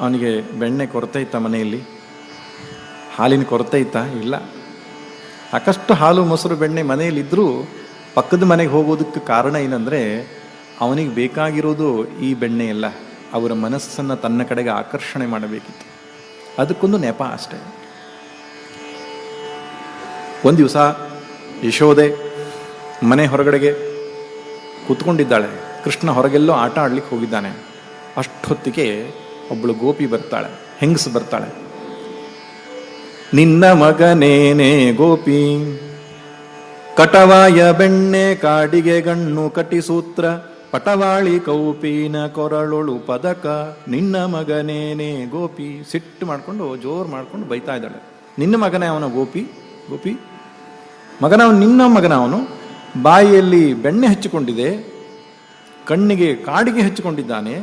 ಅವನಿಗೆ ಬೆಣ್ಣೆ ಕೊರತೆ ಇತ್ತ, ಮನೆಯಲ್ಲಿ ಹಾಲಿನ ಕೊರತೆ ಇತ್ತ? ಇಲ್ಲ. ಸಾಕಷ್ಟು ಹಾಲು ಮೊಸರು ಬೆಣ್ಣೆ ಮನೆಯಲ್ಲಿದ್ದರೂ ಪಕ್ಕದ ಮನೆಗೆ ಹೋಗೋದಕ್ಕೆ ಕಾರಣ ಏನಂದರೆ ಅವನಿಗೆ ಬೇಕಾಗಿರೋದು ಈ ಬೆಣ್ಣೆ ಎಲ್ಲ, ಅವರ ಮನಸ್ಸನ್ನು ತನ್ನ ಕಡೆಗೆ ಆಕರ್ಷಣೆ ಮಾಡಬೇಕಿತ್ತು. ಅದಕ್ಕೊಂದು ನೆಪ ಅಷ್ಟೇ. ಒಂದು ದಿವಸ ಯಶೋದೆ ಮನೆ ಹೊರಗಡೆಗೆ ಕೂತ್ಕೊಂಡಿದ್ದಾಳೆ. ಕೃಷ್ಣ ಹೊರಗೆಲ್ಲೋ ಆಟ ಆಡ್ಲಿಕ್ಕೆ ಹೋಗಿದ್ದಾನೆ. ಅಷ್ಟೊತ್ತಿಗೆ ಒಬ್ಬಳು ಗೋಪಿ ಬರ್ತಾಳೆ, ಹೆಂಗಸು ಬರ್ತಾಳೆ. ನಿನ್ನ ಮಗನೇನೆ ಗೋಪಿ, ಕಟವಾಯ ಬೆಣ್ಣೆ ಕಾಡಿಗೆ ಗಣ್ಣು ಕಟಿಸೂತ್ರ, ಪಟವಾಳಿ ಕೌಪಿನ ಕೊರಳೊಳು ಪದಕ, ನಿನ್ನ ಮಗನೇನೆ ಗೋಪಿ. ಸಿಟ್ಟು ಮಾಡ್ಕೊಂಡು ಜೋರು ಮಾಡ್ಕೊಂಡು ಬೈತಾ ಇದ್ದಾಳೆ. ನಿನ್ನ ಮಗನೇ ಅವನ ಗೋಪಿ, ಗೋಪಿ ಮಗನವನು, ನಿನ್ನ ಮಗನ ಅವನು. ಬಾಯಿಯಲ್ಲಿ ಬೆಣ್ಣೆ ಹಚ್ಚಿಕೊಂಡಿದೆ, ಕಣ್ಣಿಗೆ ಕಾಡಿಗೆ ಹಚ್ಚಿಕೊಂಡಿದ್ದಾನೆ,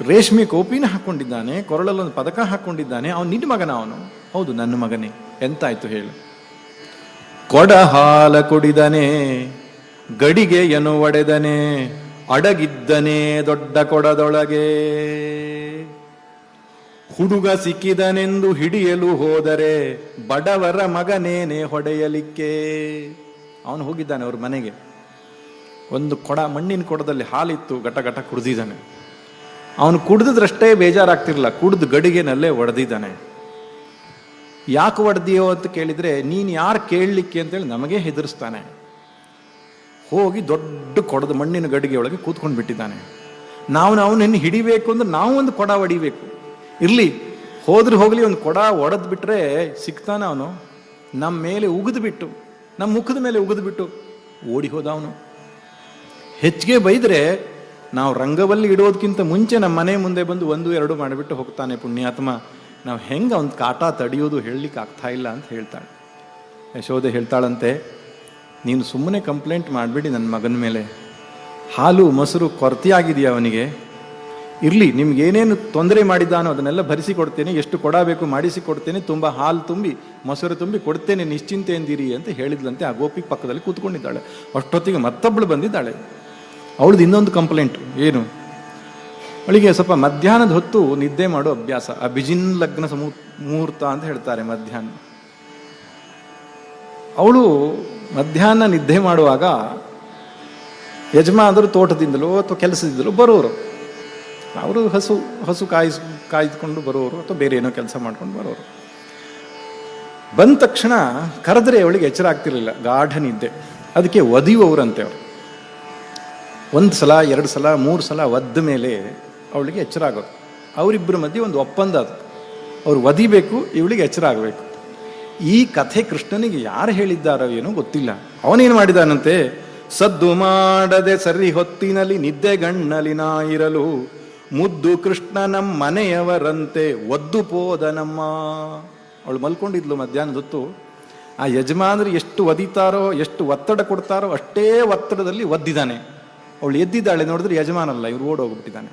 ರೇಷ್ಮೆ ಕೋಪಿನ ಹಾಕೊಂಡಿದ್ದಾನೆ, ಕೊರಳಲ್ಲೊಂದು ಪದಕ ಹಾಕೊಂಡಿದ್ದಾನೆ. ಅವನು ನಿನ್ನ ಮಗನ ಅವನು? ಹೌದು, ನನ್ನ ಮಗನೇ. ಎಂತಾಯ್ತು ಹೇಳು? ಕೊಡ ಹಾಲ ಕುಡಿದನೆ, ಗಡಿಗೆಯನ್ನು ಒಡೆದನೆ, ಅಡಗಿದ್ದನೆ ದೊಡ್ಡ ಕೊಡದೊಳಗೆ, ಹುಡುಗ ಸಿಕ್ಕಿದನೆಂದು ಹಿಡಿಯಲು ಹೋದರೆ ಬಡವರ ಮಗನೇನೆ ಹೊಡೆಯಲಿಕ್ಕೆ. ಅವನು ಹೋಗಿದ್ದಾನೆ ಅವ್ರ ಮನೆಗೆ. ಒಂದು ಕೊಡ, ಮಣ್ಣಿನ ಕೊಡದಲ್ಲಿ ಹಾಲಿತ್ತು, ಘಟ ಘಟ ಕುಡ್ದಿದ್ದಾನೆ. ಅವನು ಕುಡ್ದಿದ್ರಷ್ಟೇ ಬೇಜಾರಾಗ್ತಿರ್ಲಿಲ್ಲ, ಕುಡ್ದು ಗಡಿಗೆನಲ್ಲೇ ಒಡೆದಿದ್ದಾನೆ. ಯಾಕೆ ಒಡೆದಿಯೋ ಅಂತ ಕೇಳಿದ್ರೆ, ನೀನು ಯಾರು ಕೇಳಲಿಕ್ಕೆ ಅಂತೇಳಿ ನಮಗೆ ಹೆದರಿಸ್ತಾನೆ. ಹೋಗಿ ದೊಡ್ಡ ಕೊಡದ ಮಣ್ಣಿನ ಗಡಿಗೆ ಒಳಗೆ ಕೂತ್ಕೊಂಡು ಬಿಟ್ಟಿದ್ದಾನೆ. ನಾವು ಅವನನ್ನು ಹಿಡಿಬೇಕು ಅಂದ್ರೆ ನಾವು ಒಂದು ಕೊಡ ಹೊಡಿಬೇಕು. ಇರ್ಲಿ, ಹೋದ್ರೆ ಹೋಗ್ಲಿ, ಒಂದು ಕೊಡ ಒಡೆದು ಬಿಟ್ರೆ ಸಿಗ್ತಾನ ಅವನು? ನಮ್ಮ ಮೇಲೆ ಉಗಿದು ಬಿಟ್ಟು, ನಮ್ಮ ಮುಖದ ಮೇಲೆ ಉಗಿದು ಬಿಟ್ಟು ಓಡಿ ಹೋದ ಅವನು. ಹೆಚ್ಚಿಗೆ ಬೈದ್ರೆ ನಾವು ರಂಗವಲ್ಲಿ ಇಡೋದಕ್ಕಿಂತ ಮುಂಚೆ ನಮ್ಮ ಮನೆ ಮುಂದೆ ಬಂದು 1-2 ಮಾಡಿಬಿಟ್ಟು ಹೋಗ್ತಾನೆ ಪುಣ್ಯಾತ್ಮ. ನಾವು ಹೆಂಗೆ ಅವನ ಕಾಟ ತಡೆಯೋದು ಹೇಳಲಿಕ್ಕೆ ಆಗ್ತಾ ಇಲ್ಲ ಅಂತ ಹೇಳ್ತಾಳೆ. ಯಶೋದೆ ಹೇಳ್ತಾಳಂತೆ, ನೀನು ಸುಮ್ಮನೆ ಕಂಪ್ಲೇಂಟ್ ಮಾಡಬೇಡಿ ನನ್ನ ಮಗನ ಮೇಲೆ. ಹಾಲು ಮೊಸರು ಕೊರತೆಯಾಗಿದೆಯಾ ಅವನಿಗೆ? ಇರಲಿ, ನಿಮ್ಗೇನೇನು ತೊಂದರೆ ಮಾಡಿದ್ದಾನೋ ಅದನ್ನೆಲ್ಲ ಭರಿಸಿ ಕೊಡ್ತೇನೆ, ಎಷ್ಟು ಕೊಡಬೇಕು ಮಾಡಿಸಿ ಕೊಡ್ತೇನೆ, ತುಂಬ ಹಾಲು ತುಂಬಿ ಮೊಸರು ತುಂಬಿ ಕೊಡ್ತೇನೆ, ನಿಶ್ಚಿಂತೆ ಎಂದಿರಿ ಅಂತ ಹೇಳಿದ್ಲಂತೆ. ಆ ಗೋಪಿ ಪಕ್ಕದಲ್ಲಿ ಕೂತ್ಕೊಂಡಿದ್ದಾಳೆ. ಅಷ್ಟೊತ್ತಿಗೆ ಮತ್ತೊಬ್ಬಳು ಬಂದಿದ್ದಾಳೆ. ಅವಳದು ಇನ್ನೊಂದು ಕಂಪ್ಲೇಂಟ್ ಏನು? ಅವಳಿಗೆ ಸ್ವಲ್ಪ ಮಧ್ಯಾಹ್ನದ ಹೊತ್ತು ನಿದ್ದೆ ಮಾಡೋ ಅಭ್ಯಾಸ. ಅಭಿಜಿನ್ ಲಗ್ನ ಮುಹೂರ್ತ ಅಂತ ಹೇಳ್ತಾರೆ ಮಧ್ಯಾಹ್ನ. ಅವಳು ಮಧ್ಯಾಹ್ನ ನಿದ್ದೆ ಮಾಡುವಾಗ ಯಜಮಾನರು ತೋಟದಿಂದಲೋ ಅಥವಾ ಕೆಲಸದಿಂದಲೋ ಬರೋರು. ಅವರು ಹಸು ಕಾಯ್ದುಕೊಂಡು ಬರೋರು ಅಥವಾ ಬೇರೆ ಏನೋ ಕೆಲಸ ಮಾಡ್ಕೊಂಡು ಬರೋರು. ಬಂದ ತಕ್ಷಣ ಕರೆದ್ರೆ ಅವಳಿಗೆ ಎಚ್ಚರ ಆಗ್ತಿರ್ಲಿಲ್ಲ, ಗಾಢ ನಿದ್ದೆ. ಅದಕ್ಕೆ ಒದಿಯುವವರಂತೆ ಅವರು. 1 ಸಲ 2 ಸಲ 3 ಸಲ ಒದ್ದ ಮೇಲೆ ಅವಳಿಗೆ ಎಚ್ಚರ ಆಗೋದು. ಅವರಿಬ್ಬರ ಮಧ್ಯೆ ಒಂದು ಒಪ್ಪಂದ ಅದು, ಅವ್ರು ಒದಿಬೇಕು, ಇವಳಿಗೆ ಎಚ್ಚರ ಆಗಬೇಕು. ಈ ಕಥೆ ಕೃಷ್ಣನಿಗೆ ಯಾರು ಹೇಳಿದ್ದಾರೋ ಏನೋ ಗೊತ್ತಿಲ್ಲ. ಅವನೇನು ಮಾಡಿದಾನಂತೆ, ಸದ್ದು ಮಾಡದೆ ಸರಿ ಹೊತ್ತಿನಲ್ಲಿ ನಿದ್ದೆಗಣ್ಣಲಿ ನಾ ಇರಲು, ಮುದ್ದು ಕೃಷ್ಣ ನಮ್ಮ ಮನೆಯವರಂತೆ ಒದ್ದು ಪೋದನಮ್ಮ. ಅವಳು ಮಲ್ಕೊಂಡಿದ್ಲು ಮಧ್ಯಾಹ್ನದ ಹೊತ್ತು. ಆ ಯಜಮಾನರು ಎಷ್ಟು ಒದಿತಾರೋ, ಎಷ್ಟು ಒತ್ತಡ ಕೊಡ್ತಾರೋ ಅಷ್ಟೇ ಒತ್ತಡದಲ್ಲಿ ಒದ್ದಿದ್ದಾನೆ. ಅವಳು ಎದ್ದಿದ್ದಾಳೆ, ನೋಡಿದ್ರೆ ಯಜಮಾನಲ್ಲ, ಇವ್ರು ಓಡೋಗ್ಬಿಟ್ಟಿದ್ದಾನೆ.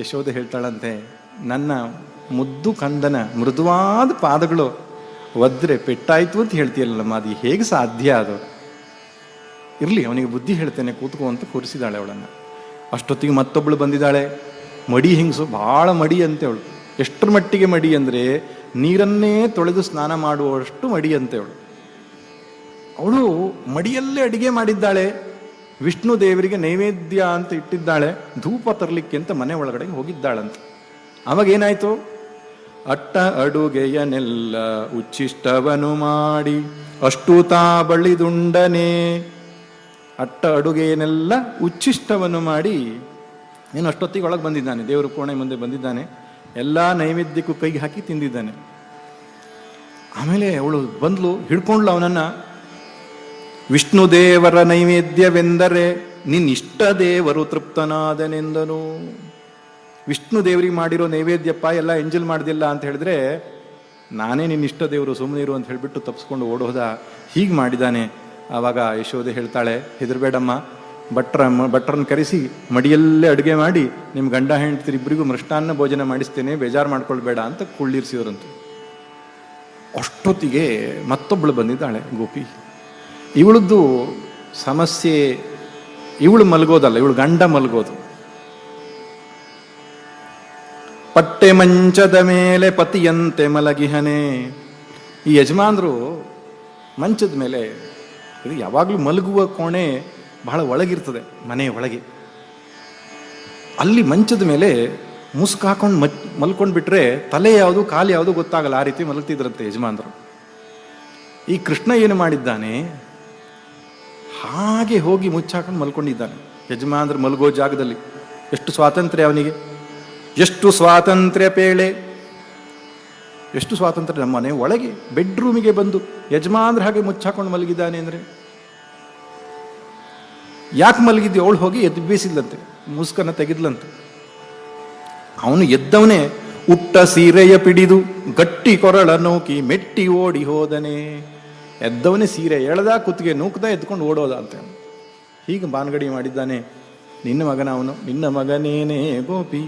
ಯಶೋದೆ ಹೇಳ್ತಾಳಂತೆ, ನನ್ನ ಮುದ್ದು ಕಂದನ ಮೃದುವಾದ ಪಾದಗಳು ಒದ್ರೆ ಪೆಟ್ಟಾಯ್ತು ಅಂತ ಹೇಳ್ತೀಯಲ್ಲಮ್ಮ, ಅದು ಹೇಗೆ ಸಾಧ್ಯ ಅದು? ಇರಲಿ, ಅವನಿಗೆ ಬುದ್ಧಿ ಹೇಳ್ತೇನೆ, ಕೂತ್ಕೋ ಅಂತ ಕೂರಿಸಿದಾಳೆ ಅವಳನ್ನು. ಅಷ್ಟೊತ್ತಿಗೆ ಮತ್ತೊಬ್ಬಳು ಬಂದಿದ್ದಾಳೆ, ಮಡಿ ಹಿಂಗ್ಸು, ಭಾಳ ಮಡಿ ಅಂತೆ ಅವಳು. ಎಷ್ಟರ ಮಟ್ಟಿಗೆ ಮಡಿ ಅಂದರೆ ನೀರನ್ನೇ ತೊಳೆದು ಸ್ನಾನ ಮಾಡುವಷ್ಟು ಮಡಿ ಅಂತೆ ಅವಳು. ಅವಳು ಮಡಿಯಲ್ಲೇ ಅಡಿಗೆ ಮಾಡಿದ್ದಾಳೆ, ವಿಷ್ಣು ದೇವರಿಗೆ ನೈವೇದ್ಯ ಅಂತ ಇಟ್ಟಿದ್ದಾಳೆ, ಧೂಪ ತರಲಿಕ್ಕೆ ಅಂತ ಮನೆ ಒಳಗಡೆಗೆ ಹೋಗಿದ್ದಾಳಂತ. ಅವಾಗ ಏನಾಯ್ತು? ಅಟ್ಟ ಅಡುಗೆಯನೆಲ್ಲ ಉಚ್ಚಿಷ್ಟವನು ಮಾಡಿ ಅಷ್ಟು ತಾ ಬಳಿದುಂಡನೆ. ಅಟ್ಟ ಅಡುಗೆಯನ್ನೆಲ್ಲ ಉಚ್ಚಿಷ್ಟವನ್ನು ಮಾಡಿ ನೀನು ಅಷ್ಟೊತ್ತಿಗೆ ಒಳಗೆ ಬಂದಿದ್ದಾನೆ, ದೇವರ ಕೋಣೆ ಮುಂದೆ ಬಂದಿದ್ದಾನೆ, ಎಲ್ಲ ನೈವೇದ್ಯಕ್ಕೂ ಕೈಗೆ ಹಾಕಿ ತಿಂದಿದ್ದಾನೆ. ಆಮೇಲೆ ಅವಳು ಬಂದ್ಲು, ಹಿಡ್ಕೊಂಡ್ಲು ಅವನನ್ನು. ವಿಷ್ಣು ದೇವರ ನೈವೇದ್ಯವೆಂದರೆ ನಿನ್ನಿಷ್ಟ ದೇವರು ತೃಪ್ತನಾದನೆಂದನು. ವಿಷ್ಣು ದೇವರಿಗೆ ಮಾಡಿರೋ ನೈವೇದ್ಯಪ್ಪ, ಎಲ್ಲ ಎಂಜಲ್ ಮಾಡ್ದಿಲ್ಲ ಅಂತ ಹೇಳಿದ್ರೆ ನಾನೇ ನಿನ್ನಿಷ್ಟ ದೇವರು, ಸುಮ್ಮನಿರು ಅಂತ ಹೇಳಿಬಿಟ್ಟು ತಪ್ಪಿಸ್ಕೊಂಡು ಓಡೋದ. ಹೀಗೆ ಮಾಡಿದ್ದಾನೆ. ಆವಾಗ ಯಶೋದೆ ಹೇಳ್ತಾಳೆ, ಹೆದರ್ಬೇಡಮ್ಮ, ಭಟ್ರನ್ನ ಕರೆಸಿ ಮಡಿಯಲ್ಲೇ ಅಡುಗೆ ಮಾಡಿ ನಿಮ್ಮ ಗಂಡ ಹೆಂಡತಿರು ಇಬ್ಬರಿಗೂ ಮೃಷ್ಟಾನ್ನ ಭೋಜನ ಮಾಡಿಸ್ತೇನೆ, ಬೇಜಾರು ಮಾಡ್ಕೊಳ್ಬೇಡ ಅಂತ ಕುಳ್ಳಿರಿಸಿದ್ರಂತು. ಅಷ್ಟೊತ್ತಿಗೆ ಮತ್ತೊಬ್ಬಳು ಬಂದಿದ್ದಾಳೆ, ಗೋಪಿ. ಇವಳದ್ದು ಸಮಸ್ಯೆ, ಇವಳು ಮಲಗೋದಲ್ಲ, ಇವಳು ಗಂಡ ಮಲಗೋದು. ಪಟ್ಟೆ ಮಂಚದ ಮೇಲೆ ಪತಿಯಂತೆ ಮಲಗಿಹನೆ. ಈ ಯಜಮಾನರು ಮಂಚದ ಮೇಲೆ, ಇದು ಯಾವಾಗಲೂ ಮಲಗುವ ಕೋಣೆ ಬಹಳ ಒಳಗಿರ್ತದೆ, ಮನೆಯ ಒಳಗೆ. ಅಲ್ಲಿ ಮಂಚದ ಮೇಲೆ ಮುಸ್ಕು ಹಾಕೊಂಡು ಮಲ್ಕೊಂಡು ಬಿಟ್ರೆ ತಲೆ ಯಾವುದು ಕಾಲು ಯಾವುದು ಗೊತ್ತಾಗಲ್ಲ, ಆ ರೀತಿ ಮಲಗ್ತಿದ್ರಂತೆ ಯಜಮಾನರು. ಈ ಕೃಷ್ಣ ಏನು ಮಾಡಿದ್ದಾನೆ, ಹಾಗೆ ಹೋಗಿ ಮುಚ್ಚಾಕೊಂಡು ಮಲ್ಕೊಂಡಿದ್ದಾನೆ ಯಜಮಾನರು ಮಲಗೋ ಜಾಗದಲ್ಲಿ. ಎಷ್ಟು ಸ್ವಾತಂತ್ರ್ಯ ಅವನಿಗೆ, ಎಷ್ಟು ಸ್ವಾತಂತ್ರ್ಯ ಪೇಳೆ, ಎಷ್ಟು ಸ್ವಾತಂತ್ರ್ಯ. ನಮ್ಮ ಮನೆ ಒಳಗೆ ಬೆಡ್ರೂಮಿಗೆ ಬಂದು ಯಜಮಾನ್ರ ಹಾಗೆ ಮುಚ್ಚಾಕೊಂಡು ಮಲಗಿದ್ದಾನೆ ಅಂದರೆ ಯಾಕೆ ಮಲಗಿದ್ದೆ? ಅವಳು ಹೋಗಿ ಎದ್ದು ಬೀಸಿದ್ಲಂತೆ, ಮುಸ್ಕನ್ನು ತೆಗೆದ್ಲಂತೆ. ಅವನು ಎದ್ದವನೇ ಉಟ್ಟ ಸೀರೆಯ ಪಿಡಿದು ಗಟ್ಟಿ ಕೊರಳ ನೂಕಿ ಮೆಟ್ಟಿ ಓಡಿ ಹೋದನೆ. ಎದ್ದವನೇ ಸೀರೆ ಎಳೆದ ಕುತ್ತಿಗೆ ನೂಕ್ದ ಎದ್ಕೊಂಡು ಓಡೋದ ಅಂತ. ಹೀಗೆ ಬಾನ್ಗಡಿ ಮಾಡಿದ್ದಾನೆ. ನಿನ್ನ ಮಗನ ಅವನು, ನಿನ್ನ ಮಗನೇನೇ ಗೋಪಿ.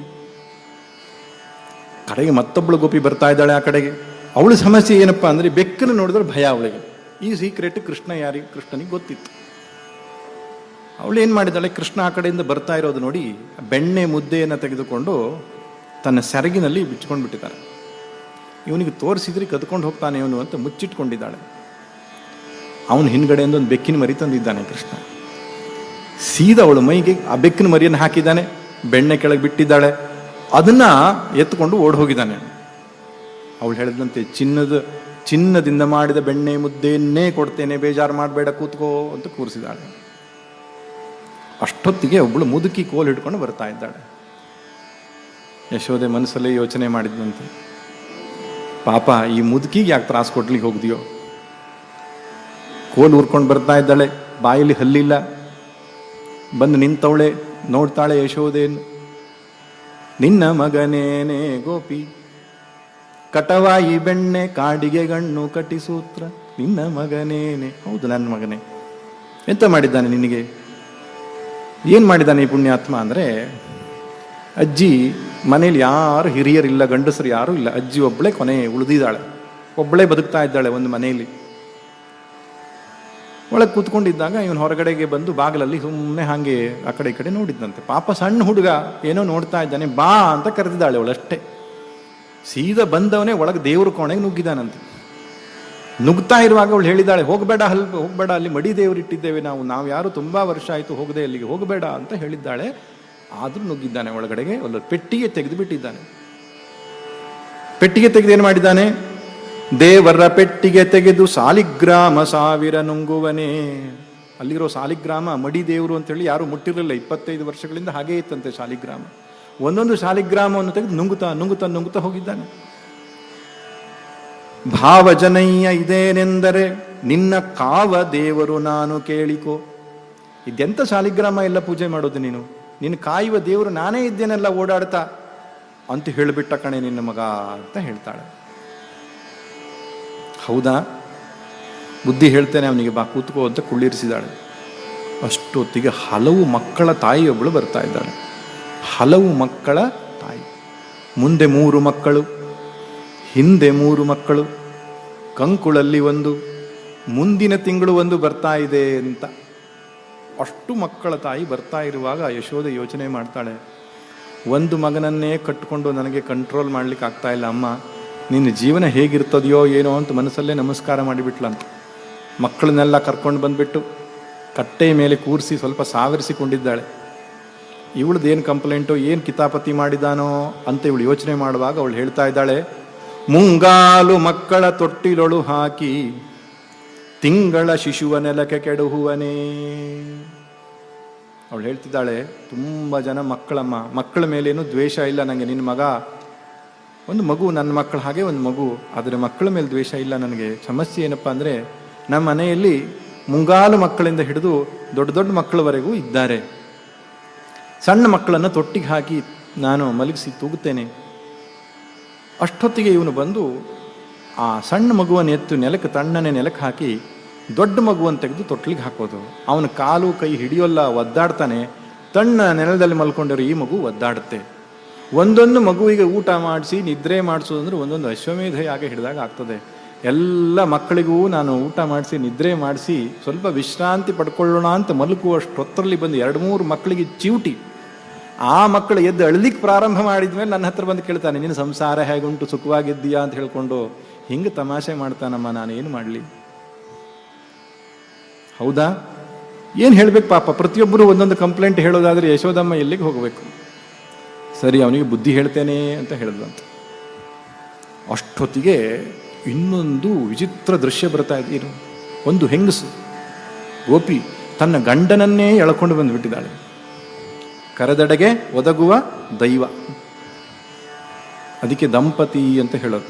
ಕಡೆಗೆ ಮತ್ತೊಬ್ಬಳು ಗೋಪಿ ಬರ್ತಾ ಇದ್ದಾಳೆ ಆ ಕಡೆಗೆ. ಅವಳ ಸಮಸ್ಯೆ ಏನಪ್ಪಾ ಅಂದ್ರೆ, ಬೆಕ್ಕನ್ನು ನೋಡಿದ್ರೆ ಭಯ ಅವಳಿಗೆ. ಈ ಸೀಕ್ರೆಟ್ ಕೃಷ್ಣನಿಗೆ ಗೊತ್ತಿತ್ತು. ಅವಳು ಏನು ಮಾಡಿದ್ದಾಳೆ, ಕೃಷ್ಣ ಆ ಕಡೆಯಿಂದ ಬರ್ತಾ ಇರೋದು ನೋಡಿ ಬೆಣ್ಣೆ ಮುದ್ದೆಯನ್ನು ತೆಗೆದುಕೊಂಡು ತನ್ನ ಸೆರಗಿನಲ್ಲಿ ಬಿಚ್ಕೊಂಡು ಬಿಟ್ಟಿದ್ದಾರೆ. ಇವನಿಗೆ ತೋರಿಸಿದ್ರೆ ಕದ್ಕೊಂಡು ಹೋಗ್ತಾನೆ ಇವನು ಅಂತ ಮುಚ್ಚಿಟ್ಕೊಂಡಿದ್ದಾಳೆ. ಅವನು ಹಿಂದ್ಗಡೆಯಿಂದ ಒಂದು ಬೆಕ್ಕಿನ ಮರಿ ತಂದಿದ್ದಾನೆ ಕೃಷ್ಣ. ಸೀದಾ ಅವಳು ಮೈಗೆ ಆ ಬೆಕ್ಕಿನ ಮರಿಯನ್ನು ಹಾಕಿದ್ದಾನೆ, ಬೆಣ್ಣೆ ಕೆಳಗೆ ಬಿಟ್ಟಿದ್ದಾಳೆ, ಅದನ್ನ ಎತ್ಕೊಂಡು ಓಡ್ ಹೋಗಿದ್ದಾನೆ. ಅವಳು ಹೇಳಿದಂತೆ, ಚಿನ್ನದಿಂದ ಮಾಡಿದ ಬೆಣ್ಣೆ ಮುದ್ದೆಯನ್ನೇ ಕೊಡ್ತೇನೆ, ಬೇಜಾರು ಮಾಡಬೇಡ, ಕೂತ್ಕೋ ಅಂತ ಕೂರಿಸಿದಾಳೆ. ಅಷ್ಟೊತ್ತಿಗೆ ಒಬ್ಬಳು ಮುದುಕಿ ಕೋಲ್ ಹಿಡ್ಕೊಂಡು ಬರ್ತಾ ಇದ್ದಾಳೆ. ಯಶೋದೆ ಮನಸ್ಸಲ್ಲೇ ಯೋಚನೆ ಮಾಡಿದಂತೆ, ಪಾಪ ಈ ಮುದುಕಿಗೆ ಯಾಕೆ ತ್ರಾಸ ಕೊಡ್ಲಿಕ್ಕೆ ಹೋಗ್ದಿಯೋ. ಕೋಲ್ ಊರ್ಕೊಂಡು ಬರ್ತಾ ಇದ್ದಾಳೆ, ಬಾಯಲ್ಲಿ ಹಲ್ಲಿಲ್ಲ. ಬಂದು ನಿಂತವಳೆ, ನೋಡ್ತಾಳೆ ಯಶೋದೇನು. ನಿನ್ನ ಮಗನೇನೆ ಗೋಪಿ, ಕಟವಾಯಿ ಬೆಣ್ಣೆ ಕಾಡಿಗೆ ಗಣ್ಣು ಕಟಿಸೂತ್ರ. ನಿನ್ನ ಮಗನೇನೆ. ಹೌದು, ನನ್ನ ಮಗನೇ. ಎಂತ ಮಾಡಿದ್ದಾನೆ ನಿನಗೆ? ಏನು ಮಾಡಿದ್ದಾನೆ ಈ ಪುಣ್ಯಾತ್ಮ ಅಂದರೆ, ಅಜ್ಜಿ ಮನೇಲಿ ಯಾರು ಹಿರಿಯರಿಲ್ಲ, ಗಂಡಸರು ಯಾರೂ ಇಲ್ಲ, ಅಜ್ಜಿ ಒಬ್ಬಳೇ ಕೊನೆ ಉಳಿದಿದ್ದಾಳೆ, ಒಬ್ಬಳೇ ಬದುಕ್ತಾ ಇದ್ದಾಳೆ ಒಂದು ಮನೆಯಲ್ಲಿ. ಒಳಗೆ ಕೂತ್ಕೊಂಡಿದ್ದಾಗ ಇವನು ಹೊರಗಡೆಗೆ ಬಂದು ಬಾಗಿಲಲ್ಲಿ ಸುಮ್ಮನೆ ಹಾಗೆ ಆ ಕಡೆ ಈ ಕಡೆ ನೋಡಿದ್ದಂತೆ. ಪಾಪ ಸಣ್ಣ ಹುಡುಗ ಏನೋ ನೋಡ್ತಾ ಇದ್ದಾನೆ, ಬಾ ಅಂತ ಕರೆದಿದ್ದಾಳೆ ಅವಳಷ್ಟೇ. ಸೀದಾ ಬಂದವನೇ ಒಳಗೆ ದೇವ್ರ ಕೋಣೆಗೆ ನುಗ್ಗಿದ್ದಾನಂತೆ. ನುಗ್ತಾ ಇರುವಾಗ ಅವಳು ಹೇಳಿದಾಳೆ, ಹೋಗಬೇಡ ಅಲ್ಲಿ ಮಡಿ ದೇವರು ಇಟ್ಟಿದ್ದೇವೆ ನಾವು ಯಾರು ತುಂಬಾ ವರ್ಷ ಆಯಿತು ಹೋಗದೆ, ಅಲ್ಲಿಗೆ ಹೋಗಬೇಡ ಅಂತ ಹೇಳಿದ್ದಾಳೆ. ಆದ್ರೂ ನುಗ್ಗಿದ್ದಾನೆ ಒಳಗಡೆಗೆ. ಒಂದು ಪೆಟ್ಟಿಗೆ ತೆಗೆದು ಬಿಟ್ಟಿದ್ದಾನೆ. ಪೆಟ್ಟಿಗೆ ತೆಗೆದು ಏನು ಮಾಡಿದ್ದಾನೆ, ದೇವರ ಪೆಟ್ಟಿಗೆ ತೆಗೆದು ಸಾಲಿಗ್ರಾಮ 1000 ನುಂಗುವನೇ. ಅಲ್ಲಿರೋ ಸಾಲಿಗ್ರಾಮ ಮಡಿ ದೇವರು ಅಂತೇಳಿ ಯಾರು ಮುಟ್ಟಿರಲಿಲ್ಲ, 25 ವರ್ಷಗಳಿಂದ ಹಾಗೇ ಇತ್ತಂತೆ ಸಾಲಿಗ್ರಾಮ. ಒಂದೊಂದು ಸಾಲಿಗ್ರಾಮವನ್ನು ತೆಗೆದು ನುಂಗುತ್ತಾ ಹೋಗಿದ್ದಾನೆ. ಭಾವಜನಯ್ಯ ಇದೇನೆಂದರೆ ನಿನ್ನ ಕಾವ ದೇವರು ನಾನು ಕೇಳಿಕೋ. ಇದೆಂತ ಸಾಲಿಗ್ರಾಮ ಎಲ್ಲ ಪೂಜೆ ಮಾಡೋದು ನೀನು, ನಿನ್ನ ಕಾಯುವ ದೇವರು ನಾನೇ ಇದ್ದೇನೆಲ್ಲ ಓಡಾಡ್ತಾ ಅಂತ ಹೇಳಿಬಿಟ್ಟ ಕಣೆ ನಿನ್ನ ಮಗ ಅಂತ ಹೇಳ್ತಾಳೆ. ಹೌದಾ, ಬುದ್ಧಿ ಹೇಳ್ತೇನೆ ಅವನಿಗೆ, ಬಾ ಕೂತ್ಕೋ ಅಂತ ಕುಳ್ಳಿರಿಸಿದಾಳೆ. ಅಷ್ಟೊತ್ತಿಗೆ ಹಲವು ಮಕ್ಕಳ ತಾಯಿಯೊಬ್ಬಳು ಬರ್ತಾ ಇದ್ದಾಳೆ. ಹಲವು ಮಕ್ಕಳ ತಾಯಿ. ಮುಂದೆ 3 ಮಕ್ಕಳು, ಹಿಂದೆ 3 ಮಕ್ಕಳು, ಕಂಕುಳಲ್ಲಿ 1, ಮುಂದಿನ ತಿಂಗಳು 1 ಬರ್ತಾ ಇದೆ ಅಂತ. ಅಷ್ಟು ಮಕ್ಕಳ ತಾಯಿ ಬರ್ತಾ ಇರುವಾಗ ಯಶೋದೆ ಯೋಚನೆ ಮಾಡ್ತಾಳೆ, ಒಂದು ಮಗನನ್ನೇ ಕಟ್ಟಿಕೊಂಡು ನನಗೆ ಕಂಟ್ರೋಲ್ ಮಾಡ್ಲಿಕ್ಕೆ ಆಗ್ತಾ ಇಲ್ಲ ಅಮ್ಮ, ನಿನ್ನ ಜೀವನ ಹೇಗಿರ್ತದೆಯೋ ಏನೋ ಅಂತ ಮನಸ್ಸಲ್ಲೇ ನಮಸ್ಕಾರ ಮಾಡಿಬಿಟ್ಲಂತ. ಮಕ್ಕಳನ್ನೆಲ್ಲ ಕರ್ಕೊಂಡು ಬಂದುಬಿಟ್ಟು ಕಟ್ಟೆಯ ಮೇಲೆ ಕೂರಿಸಿ ಸ್ವಲ್ಪ ಸಾವರಿಸಿಕೊಂಡಿದ್ದಾಳೆ. ಇವಳದೇನು ಕಂಪ್ಲೇಂಟು, ಏನು ಕಿತಾಪತಿ ಮಾಡಿದಾನೋ ಅಂತ ಇವಳು ಯೋಚನೆ ಮಾಡುವಾಗ ಅವಳು ಹೇಳ್ತಾ ಇದ್ದಾಳೆ, ಮುಂಗಾಲು ಮಕ್ಕಳ ತೊಟ್ಟಿಲೊಳು ಹಾಕಿ ತಿಂಗಳ ಶಿಶುವ ನೆಲಕ್ಕೆ ಕೆಡುಹುವನೇ. ಅವಳು ಹೇಳ್ತಿದ್ದಾಳೆ, ತುಂಬ ಜನ ಮಕ್ಕಳಮ್ಮ, ಮಕ್ಕಳ ಮೇಲೇನು ದ್ವೇಷ ಇಲ್ಲ ನನಗೆ, ನಿನ್ನ ಮಗ ಒಂದು ಮಗು, ನನ್ನ ಮಕ್ಕಳ ಹಾಗೆ ಒಂದು ಮಗು, ಆದರೆ ಮಕ್ಕಳ ಮೇಲೆ ದ್ವೇಷ ಇಲ್ಲ ನನಗೆ. ಸಮಸ್ಯೆ ಏನಪ್ಪ ಅಂದರೆ ನಮ್ಮ ಮನೆಯಲ್ಲಿ ಮುಂಗಾಲು ಮಕ್ಕಳಿಂದ ಹಿಡಿದು ದೊಡ್ಡ ದೊಡ್ಡ ಮಕ್ಕಳವರೆಗೂ ಇದ್ದಾರೆ. ಸಣ್ಣ ಮಕ್ಕಳನ್ನು ತೊಟ್ಟಿಗೆ ಹಾಕಿ ನಾನು ಮಲಗಿಸಿ ತೂಗುತ್ತೇನೆ. ಅಷ್ಟೊತ್ತಿಗೆ ಇವನು ಬಂದು ಆ ಸಣ್ಣ ಮಗುವನ್ನು ಎತ್ತು ನೆಲಕ್ಕೆ, ತಣ್ಣನೆ ನೆಲಕ್ಕೆ ಹಾಕಿ ದೊಡ್ಡ ಮಗುವನ್ನು ತೆಗೆದು ತೊಟ್ಲಿಗೆ ಹಾಕೋದು. ಅವನ ಕಾಲು ಕೈ ಹಿಡಿಯೋಲ್ಲ, ಒದ್ದಾಡ್ತಾನೆ. ತಣ್ಣ ನೆಲದಲ್ಲಿ ಮಲ್ಕೊಂಡಿರೋ ಈ ಮಗು ಒದ್ದಾಡುತ್ತೆ. ಒಂದೊಂದು ಮಗುವಿಗೆ ಊಟ ಮಾಡಿಸಿ ನಿದ್ರೆ ಮಾಡಿಸೋದಂದ್ರೆ ಒಂದೊಂದು ಅಶ್ವಮೇಧ ಯಾಗ ಹಿಡಿದಾಗ ಆಗ್ತದೆ. ಎಲ್ಲ ಮಕ್ಕಳಿಗೂ ನಾನು ಊಟ ಮಾಡಿಸಿ ನಿದ್ರೆ ಮಾಡಿಸಿ ಸ್ವಲ್ಪ ವಿಶ್ರಾಂತಿ ಪಡ್ಕೊಳ್ಳೋಣ ಅಂತ ಮಲಗುವಷ್ಟೊತ್ತರಲ್ಲಿ ಬಂದು 2-3 ಮಕ್ಕಳಿಗೆ ಚಿವುಟಿ. ಆ ಮಕ್ಕಳು ಎದ್ದು ಅಳಲಿಕ್ಕೆ ಪ್ರಾರಂಭ ಮಾಡಿದ್ಮೇಲೆ ನನ್ನ ಹತ್ರ ಬಂದು ಕೇಳ್ತಾನೆ, ನಿನ್ನ ಸಂಸಾರ ಹೇಗುಂಟು, ಸುಖವಾಗಿದ್ದೀಯಾ ಅಂತ ಹೇಳ್ಕೊಂಡು. ಹಿಂಗೆ ತಮಾಷೆ ಮಾಡ್ತಾನಮ್ಮ, ನಾನೇನು ಮಾಡಲಿ? ಹೌದಾ, ಏನು ಹೇಳ್ಬೇಕು ಪಾಪ, ಪ್ರತಿಯೊಬ್ಬರು ಒಂದೊಂದು ಕಂಪ್ಲೇಂಟ್ ಹೇಳೋದಾದ್ರೆ ಯಶೋದಮ್ಮ ಎಲ್ಲಿಗೆ ಹೋಗಬೇಕು? ಸರಿ, ಅವನಿಗೆ ಬುದ್ಧಿ ಹೇಳ್ತೇನೆ ಅಂತ ಹೇಳಿದ್ರಂತ. ಅಷ್ಟೊತ್ತಿಗೆ ಇನ್ನೊಂದು ವಿಚಿತ್ರ ದೃಶ್ಯ ಬರ್ತಾ ಇದೆ. ಒಂದು ಹೆಂಗಸು ಗೋಪಿ ತನ್ನ ಗಂಡನನ್ನೇ ಎಳ್ಕೊಂಡು ಬಂದುಬಿಟ್ಟಿದ್ದಾಳೆ. ಕರೆದಡೆಗೆ ಒದಗುವ ದೈವ, ಅದಕ್ಕೆ ದಂಪತಿ ಅಂತ ಹೇಳೋದು.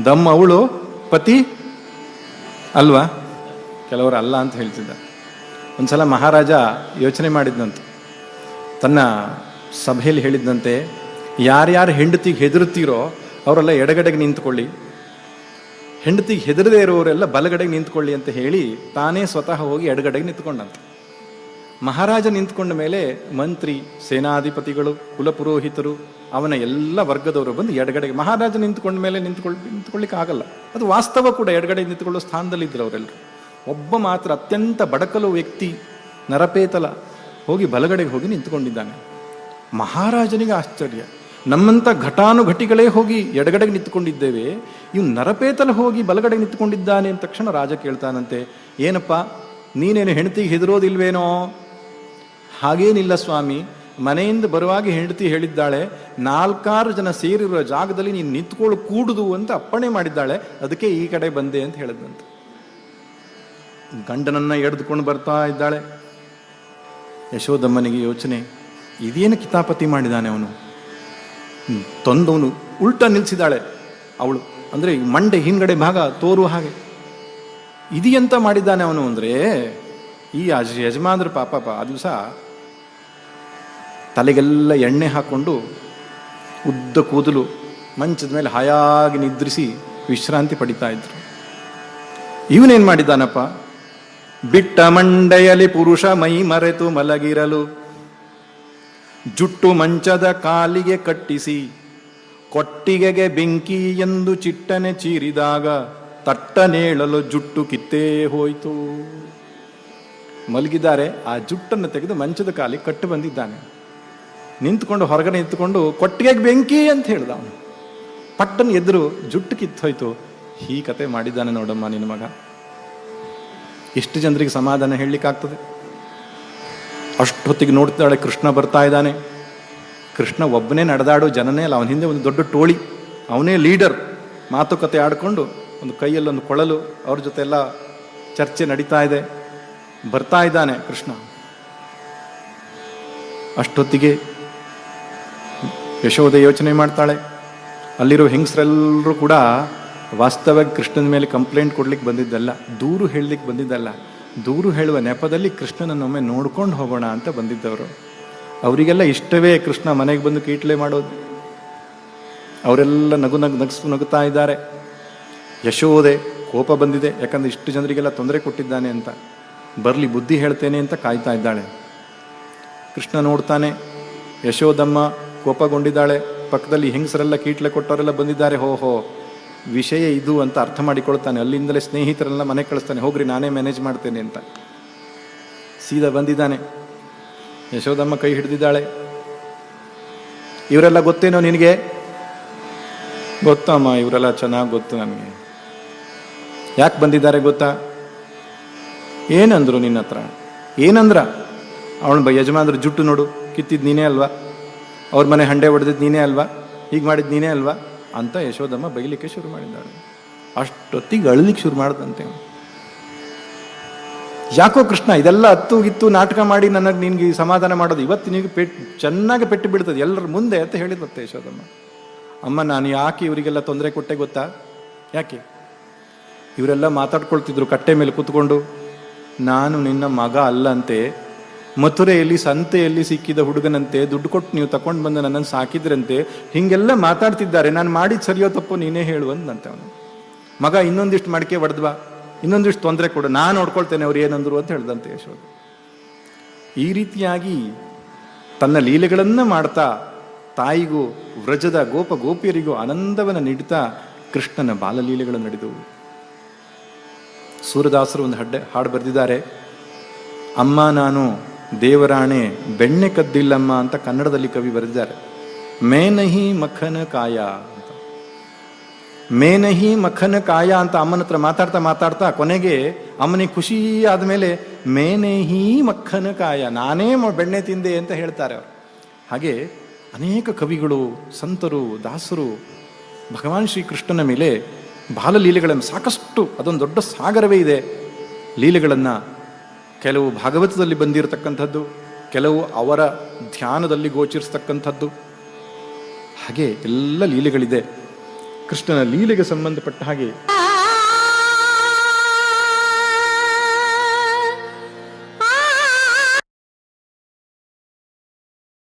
ದಮ್ ಅವಳು, ಪತಿ ಅಲ್ವಾ? ಕೆಲವರು ಅಲ್ಲ ಅಂತ ಹೇಳ್ತಿದ್ದ. ಒಂದ್ಸಲ ಮಹಾರಾಜ ಯೋಚನೆ ಮಾಡಿದ್ನಂತೆ, ತನ್ನ ಸಭೆಯಲ್ಲಿ ಹೇಳಿದ್ದಂತೆ, ಯಾರ್ಯಾರು ಹೆಂಡತಿಗೆ ಹೆದರುತ್ತೀರೋ ಅವರೆಲ್ಲ ಎಡಗಡೆಗೆ ನಿಂತ್ಕೊಳ್ಳಿ, ಹೆಂಡತಿಗೆ ಹೆದರದೇ ಇರೋರೆಲ್ಲ ಬಲಗಡೆಗೆ ನಿಂತ್ಕೊಳ್ಳಿ ಅಂತ ಹೇಳಿ ತಾನೇ ಸ್ವತಃ ಹೋಗಿ ಎಡಗಡೆಗೆ ನಿಂತ್ಕೊಂಡಂತೆ. ಮಹಾರಾಜ ನಿಂತ್ಕೊಂಡ ಮೇಲೆ ಮಂತ್ರಿ, ಸೇನಾಧಿಪತಿಗಳು, ಕುಲಪುರೋಹಿತರು, ಅವನ ಎಲ್ಲ ವರ್ಗದವರು ಬಂದು ಎಡಗಡೆಗೆ. ಮಹಾರಾಜ ನಿಂತ್ಕೊಂಡ ಮೇಲೆ ನಿಂತ್ಕೊಳ್ಳಿಕ್ಕೆ ಆಗಲ್ಲ, ಅದು ವಾಸ್ತವ ಕೂಡ. ಎಡಗಡೆ ನಿಂತ್ಕೊಳ್ಳೋ ಸ್ಥಾನದಲ್ಲಿದ್ದರು ಅವರೆಲ್ಲರೂ. ಒಬ್ಬ ಮಾತ್ರ ಅತ್ಯಂತ ಬಡಕಲು ವ್ಯಕ್ತಿ, ನರಪೇತಲ, ಹೋಗಿ ಬಲಗಡೆಗೆ ಹೋಗಿ ನಿಂತ್ಕೊಂಡಿದ್ದಾನೆ. ಮಹಾರಾಜನಿಗೆ ಆಶ್ಚರ್ಯ, ನಮ್ಮಂಥ ಘಟಾನುಘಟಿಗಳೇ ಹೋಗಿ ಎಡಗಡೆಗೆ ನಿಂತ್ಕೊಂಡಿದ್ದೇವೆ, ಇವ್ನು ನರಪೇತಲ ಹೋಗಿ ಬಲಗಡೆಗೆ ನಿಂತ್ಕೊಂಡಿದ್ದಾನೆ ಅಂತ ತಕ್ಷಣ ರಾಜ ಕೇಳ್ತಾನಂತೆ, ಏನಪ್ಪ ನೀನೇನು ಹೆಂಡತಿಗೆ ಹೆದರೋದಿಲ್ವೇನೋ? ಹಾಗೇನಿಲ್ಲ ಸ್ವಾಮಿ, ಮನೆಯಿಂದ ಬರುವಾಗ ಹೆಂಡತಿ ಹೇಳಿದ್ದಾಳೆ, 4-6 ಜನ ಸೇರಿರುವ ಜಾಗದಲ್ಲಿ ನೀನು ನಿಂತ್ಕೊಳ್ಳು ಕೂಡುದು ಅಂತ ಅಪ್ಪಣೆ ಮಾಡಿದ್ದಾಳೆ, ಅದಕ್ಕೆ ಈ ಕಡೆ ಬಂದೆ ಅಂತ ಹೇಳಿದಂತೆ. ಗಂಡನನ್ನ ಎಳೆದುಕೊಂಡು ಬರ್ತಾ ಇದ್ದಾಳೆ. ಯಶೋದಮ್ಮನಿಗೆ ಯೋಚನೆ, ಇದೇನು ಕಿತಾಪತಿ ಮಾಡಿದ್ದಾನೆ ಅವನು? ತೊಂದವನು ಉಲ್ಟಾ ನಿಲ್ಲಿಸಿದಾಳೆ ಅವಳು, ಅಂದರೆ ಮಂಡೆ ಹಿಂಗಡೆ ಭಾಗ ತೋರುವ ಹಾಗೆ. ಇದೆಂತ ಮಾಡಿದ್ದಾನೆ ಅವನು ಅಂದರೆ, ಈ ಯಜಮಾನ್ರ ಪಾಪ ಆ ದಿವಸ ತಲೆಗೆಲ್ಲ ಎಣ್ಣೆ ಹಾಕ್ಕೊಂಡು ಉದ್ದ ಕೂದಲು ಮಂಚದ ಮೇಲೆ ಹಾಯಾಗಿ ನಿದ್ರಿಸಿ ವಿಶ್ರಾಂತಿ ಪಡಿತಾ ಇದ್ರು. ಇವನೇನು ಮಾಡಿದ್ದಾನಪ್ಪ, ಬಿಟ್ಟ ಮಂಡೆಯಲ್ಲಿ ಪುರುಷ ಮೈ ಮರೆತು ಮಲಗಿರಲು ಜುಟ್ಟು ಮಂಚದ ಕಾಲಿಗೆ ಕಟ್ಟಿಸಿ ಕೊಟ್ಟಿಗೆಗೆ ಬೆಂಕಿ ಎಂದು ಚಿಟ್ಟನೆ ಚೀರಿದಾಗ ತಟ್ಟನೇಳಲು ಜುಟ್ಟು ಕಿತ್ತೇ ಹೋಯಿತು. ಮಲಗಿದ್ದಾರೆ, ಆ ಜುಟ್ಟನ್ನು ತೆಗೆದು ಮಂಚದ ಕಾಲಿಗೆ ಕಟ್ಟು ಬಂದಿದ್ದಾನೆ. ನಿಂತ್ಕೊಂಡು ಹೊರಗಡೆ ನಿಂತ್ಕೊಂಡು ಕೊಟ್ಟಿಗೆಗೆ ಬೆಂಕಿ ಅಂತ ಹೇಳ್ದ ಅವನು. ಪಟ್ಟನ್ನು ಎದುರು ಜುಟ್ಟು ಕಿತ್ತೋಯ್ತು. ಈ ಕತೆ ಮಾಡಿದ್ದಾನೆ ನೋಡಮ್ಮ ನಿನ್ನ ಮಗ. ಎಷ್ಟು ಜನರಿಗೆ ಸಮಾಧಾನ ಹೇಳಲಿಕ್ಕಾಗ್ತದೆ? ಅಷ್ಟೊತ್ತಿಗೆ ನೋಡ್ತಾಳೆ, ಕೃಷ್ಣ ಬರ್ತಾ ಇದ್ದಾನೆ. ಕೃಷ್ಣ ಒಬ್ಬನೇ ನಡೆದಾಡೋ ಜನನೇ ಅಲ್ಲ, ಅವನ ಹಿಂದೆ ಒಂದು ದೊಡ್ಡ ಟೋಳಿ, ಅವನೇ ಲೀಡರ್. ಮಾತುಕತೆ ಆಡಿಕೊಂಡು ಒಂದು ಕೈಯಲ್ಲೊಂದು ಕೊಳಲು, ಅವ್ರ ಜೊತೆ ಎಲ್ಲ ಚರ್ಚೆ ನಡೀತಾ ಇದೆ. ಬರ್ತಾ ಇದ್ದಾನೆ ಕೃಷ್ಣ. ಅಷ್ಟೊತ್ತಿಗೆ ಯಶೋದೆ ಯೋಚನೆ ಮಾಡ್ತಾಳೆ, ಅಲ್ಲಿರೋ ಹೆಂಗಸರೆಲ್ಲರೂ ಕೂಡ ವಾಸ್ತವವಾಗಿ ಕೃಷ್ಣನ ಮೇಲೆ ಕಂಪ್ಲೇಂಟ್ ಕೊಡ್ಲಿಕ್ಕೆ ಬಂದಿದ್ದಲ್ಲ, ದೂರು ಹೇಳಲಿಕ್ಕೆ ಬಂದಿದ್ದಲ್ಲ, ದೂರು ಹೇಳುವ ನೆಪದಲ್ಲಿ ಕೃಷ್ಣನನ್ನೊಮ್ಮೆ ನೋಡ್ಕೊಂಡು ಹೋಗೋಣ ಅಂತ ಬಂದಿದ್ದವರು. ಅವರಿಗೆಲ್ಲ ಇಷ್ಟವೇ ಕೃಷ್ಣ ಮನೆಗೆ ಬಂದು ಕೀಟ್ಲೆ ಮಾಡೋದು. ಅವರೆಲ್ಲ ನಗುತ್ತಾ ಇದ್ದಾರೆ. ಯಶೋದೆ ಕೋಪ ಬಂದಿದೆ, ಯಾಕಂದ್ರೆ ಇಷ್ಟು ಜನರಿಗೆಲ್ಲ ತೊಂದರೆ ಕೊಟ್ಟಿದ್ದಾನೆ ಅಂತ. ಬರಲಿ ಬುದ್ಧಿ ಹೇಳ್ತೇನೆ ಅಂತ ಕಾಯ್ತಾ ಇದ್ದಾಳೆ. ಕೃಷ್ಣ ನೋಡ್ತಾನೆ, ಯಶೋದಮ್ಮ ಕೋಪಗೊಂಡಿದ್ದಾಳೆ. ಪಕ್ಕದಲ್ಲಿ ಹೆಂಗಸರೆಲ್ಲ ಕೀಟ್ಲೆ ಕೊಟ್ಟವರೆಲ್ಲ ಬಂದಿದ್ದಾರೆ, ಹೋ ವಿಷಯ ಇದು ಅಂತ ಅರ್ಥ ಮಾಡಿಕೊಳ್ತಾನೆ. ಅಲ್ಲಿಂದಲೇ ಸ್ನೇಹಿತರೆಲ್ಲ ಮನೆ ಕಳಿಸ್ತಾನೆ, ಹೋಗ್ರಿ ನಾನೇ ಮ್ಯಾನೇಜ್ ಮಾಡ್ತೇನೆ ಅಂತ. ಸೀದಾ ಬಂದಿದ್ದಾನೆ. ಯಶೋದಮ್ಮ ಕೈ ಹಿಡಿದಿದ್ದಾಳೆ. ಇವರೆಲ್ಲ ಗೊತ್ತೇನೋ ನಿನಗೆ? ಗೊತ್ತಮ್ಮ, ಇವರೆಲ್ಲ ಚೆನ್ನಾಗಿ ಗೊತ್ತು ನನಗೆ. ಯಾಕೆ ಬಂದಿದ್ದಾರೆ ಗೊತ್ತಾ? ಏನಂದ್ರು ನಿನ್ನ ಹತ್ರ? ಏನಂದ್ರ? ಅವಳ ಯಜಮಾನ್ರ ಜುಟ್ಟು ನೋಡು, ಕಿತ್ತಿದ್ ನೀನೇ ಅಲ್ವಾ, ಅವ್ರ ಮನೆ ಹಂಡೆ ಹೊಡೆದಿದ್ದು ನೀನೇ ಅಲ್ವಾ, ಹೀಗೆ ಮಾಡಿದ್ದು ನೀನೇ ಅಲ್ವಾ ಅಂತ ಯಶೋದಮ್ಮ ಬೈಲಿಕ್ಕೆ ಶುರು ಮಾಡಿದ್ದಾಳೆ. ಅಷ್ಟೊತ್ತಿಗೆ ಅಳಲಿಕ್ಕೆ ಶುರು ಮಾಡ್ದಂತೆ. ಯಾಕೋ ಕೃಷ್ಣ ಇದೆಲ್ಲ ಹತ್ತು ಗಿತ್ತು ನಾಟಕ ಮಾಡಿ ನನಗೆ ನಿನ್ಗೆ ಸಮಾಧಾನ ಮಾಡೋದು ಇವತ್ತು ನಿನಗೆ ಚೆನ್ನಾಗಿ ಪೆಟ್ಟು ಬಿಡ್ತದೆ ಎಲ್ಲರ ಮುಂದೆ ಅಂತ ಹೇಳಿದಂತೆ ಯಶೋದಮ್ಮ. ಅಮ್ಮ, ನಾನು ಯಾಕೆ ಇವರಿಗೆಲ್ಲ ತೊಂದರೆ ಕೊಟ್ಟೆ ಗೊತ್ತಾ? ಯಾಕೆ? ಇವರೆಲ್ಲ ಮಾತಾಡ್ಕೊಳ್ತಿದ್ರು ಕಟ್ಟೆ ಮೇಲೆ ಕೂತ್ಕೊಂಡು, ನಾನು ನಿನ್ನ ಮಗ ಅಲ್ಲಂತೆ, ಮಥುರೆಯಲ್ಲಿ ಸಂತೆಯಲ್ಲಿ ಸಿಕ್ಕಿದ ಹುಡುಗನಂತೆ, ದುಡ್ಡು ಕೊಟ್ಟು ನೀವು ತಗೊಂಡು ಬಂದು ನನ್ನನ್ನು ಸಾಕಿದ್ರಂತೆ, ಹೀಗೆಲ್ಲ ಮಾತಾಡ್ತಿದ್ದಾರೆ. ನಾನು ಮಾಡಿದ ಸರಿಯೋ ತಪ್ಪು ನೀನೇ ಹೇಳುವಂದಂತೆ. ಅವನು ಮಗ ಇನ್ನೊಂದಿಷ್ಟು ಮಡಿಕೆ ಹೊಡೆದ್ವಾ, ಇನ್ನೊಂದಿಷ್ಟು ತೊಂದರೆ ಕೊಡು, ನಾನು ನೋಡ್ಕೊಳ್ತೇನೆ ಅವ್ರು ಏನಂದ್ರು ಅಂತ ಹೇಳ್ದಂತೆ ಯಶೋಧ. ಈ ರೀತಿಯಾಗಿ ತನ್ನ ಲೀಲೆಗಳನ್ನು ಮಾಡ್ತಾ ತಾಯಿಗೂ ವ್ರಜದ ಗೋಪ ಗೋಪಿಯರಿಗೂ ಆನಂದವನ್ನು ನೀಡುತ್ತಾ ಕೃಷ್ಣನ ಬಾಲಲೀಲೆಗಳು ನಡೆದವು. ಸೂರದಾಸರು ಒಂದು ಹಾಡು ಬರೆದಿದ್ದಾರೆ, ಅಮ್ಮ ನಾನು ದೇವರಾಣೆ ಬೆಣ್ಣೆ ಕದ್ದಿಲ್ಲಮ್ಮ ಅಂತ ಕನ್ನಡದಲ್ಲಿ ಕವಿ ಬರೆದಿದ್ದಾರೆ. ಮೇನಹಿ ಮಖನ ಕಾಯ ಅಂತ, ಮೇನಹಿ ಮಖನ ಕಾಯ ಅಂತ ಅಮ್ಮನ ಹತ್ರ ಮಾತಾಡ್ತಾ ಮಾತಾಡ್ತಾ ಕೊನೆಗೆ ಅಮ್ಮನಿಗೆ ಖುಷಿ ಆದಮೇಲೆ ಮೇನೆಹಿ ಮಖನ ಕಾಯ, ನಾನೇ ಬೆಣ್ಣೆ ತಿಂದೆ ಅಂತ ಹೇಳ್ತಾರೆ ಅವರು. ಹಾಗೆ ಅನೇಕ ಕವಿಗಳು, ಸಂತರು, ದಾಸರು ಭಗವಾನ್ ಶ್ರೀಕೃಷ್ಣನ ಮೇಲೆ ಬಾಲಲೀಲೆಗಳನ್ನು ಸಾಕಷ್ಟು, ಅದೊಂದು ದೊಡ್ಡ ಸಾಗರವೇ ಇದೆ ಲೀಲೆಗಳನ್ನು. ಕೆಲವು ಭಾಗವತದಲ್ಲಿ ಬಂದಿರತಕ್ಕಂಥದ್ದು, ಕೆಲವು ಅವರ ಧ್ಯಾನದಲ್ಲಿ ಗೋಚರಿಸ್ತಕ್ಕಂಥದ್ದು, ಹಾಗೆ ಎಲ್ಲ ಲೀಲೆಗಳಿದೆ. ಕೃಷ್ಣನ ಲೀಲೆಗೆ ಸಂಬಂಧಪಟ್ಟ ಹಾಗೆ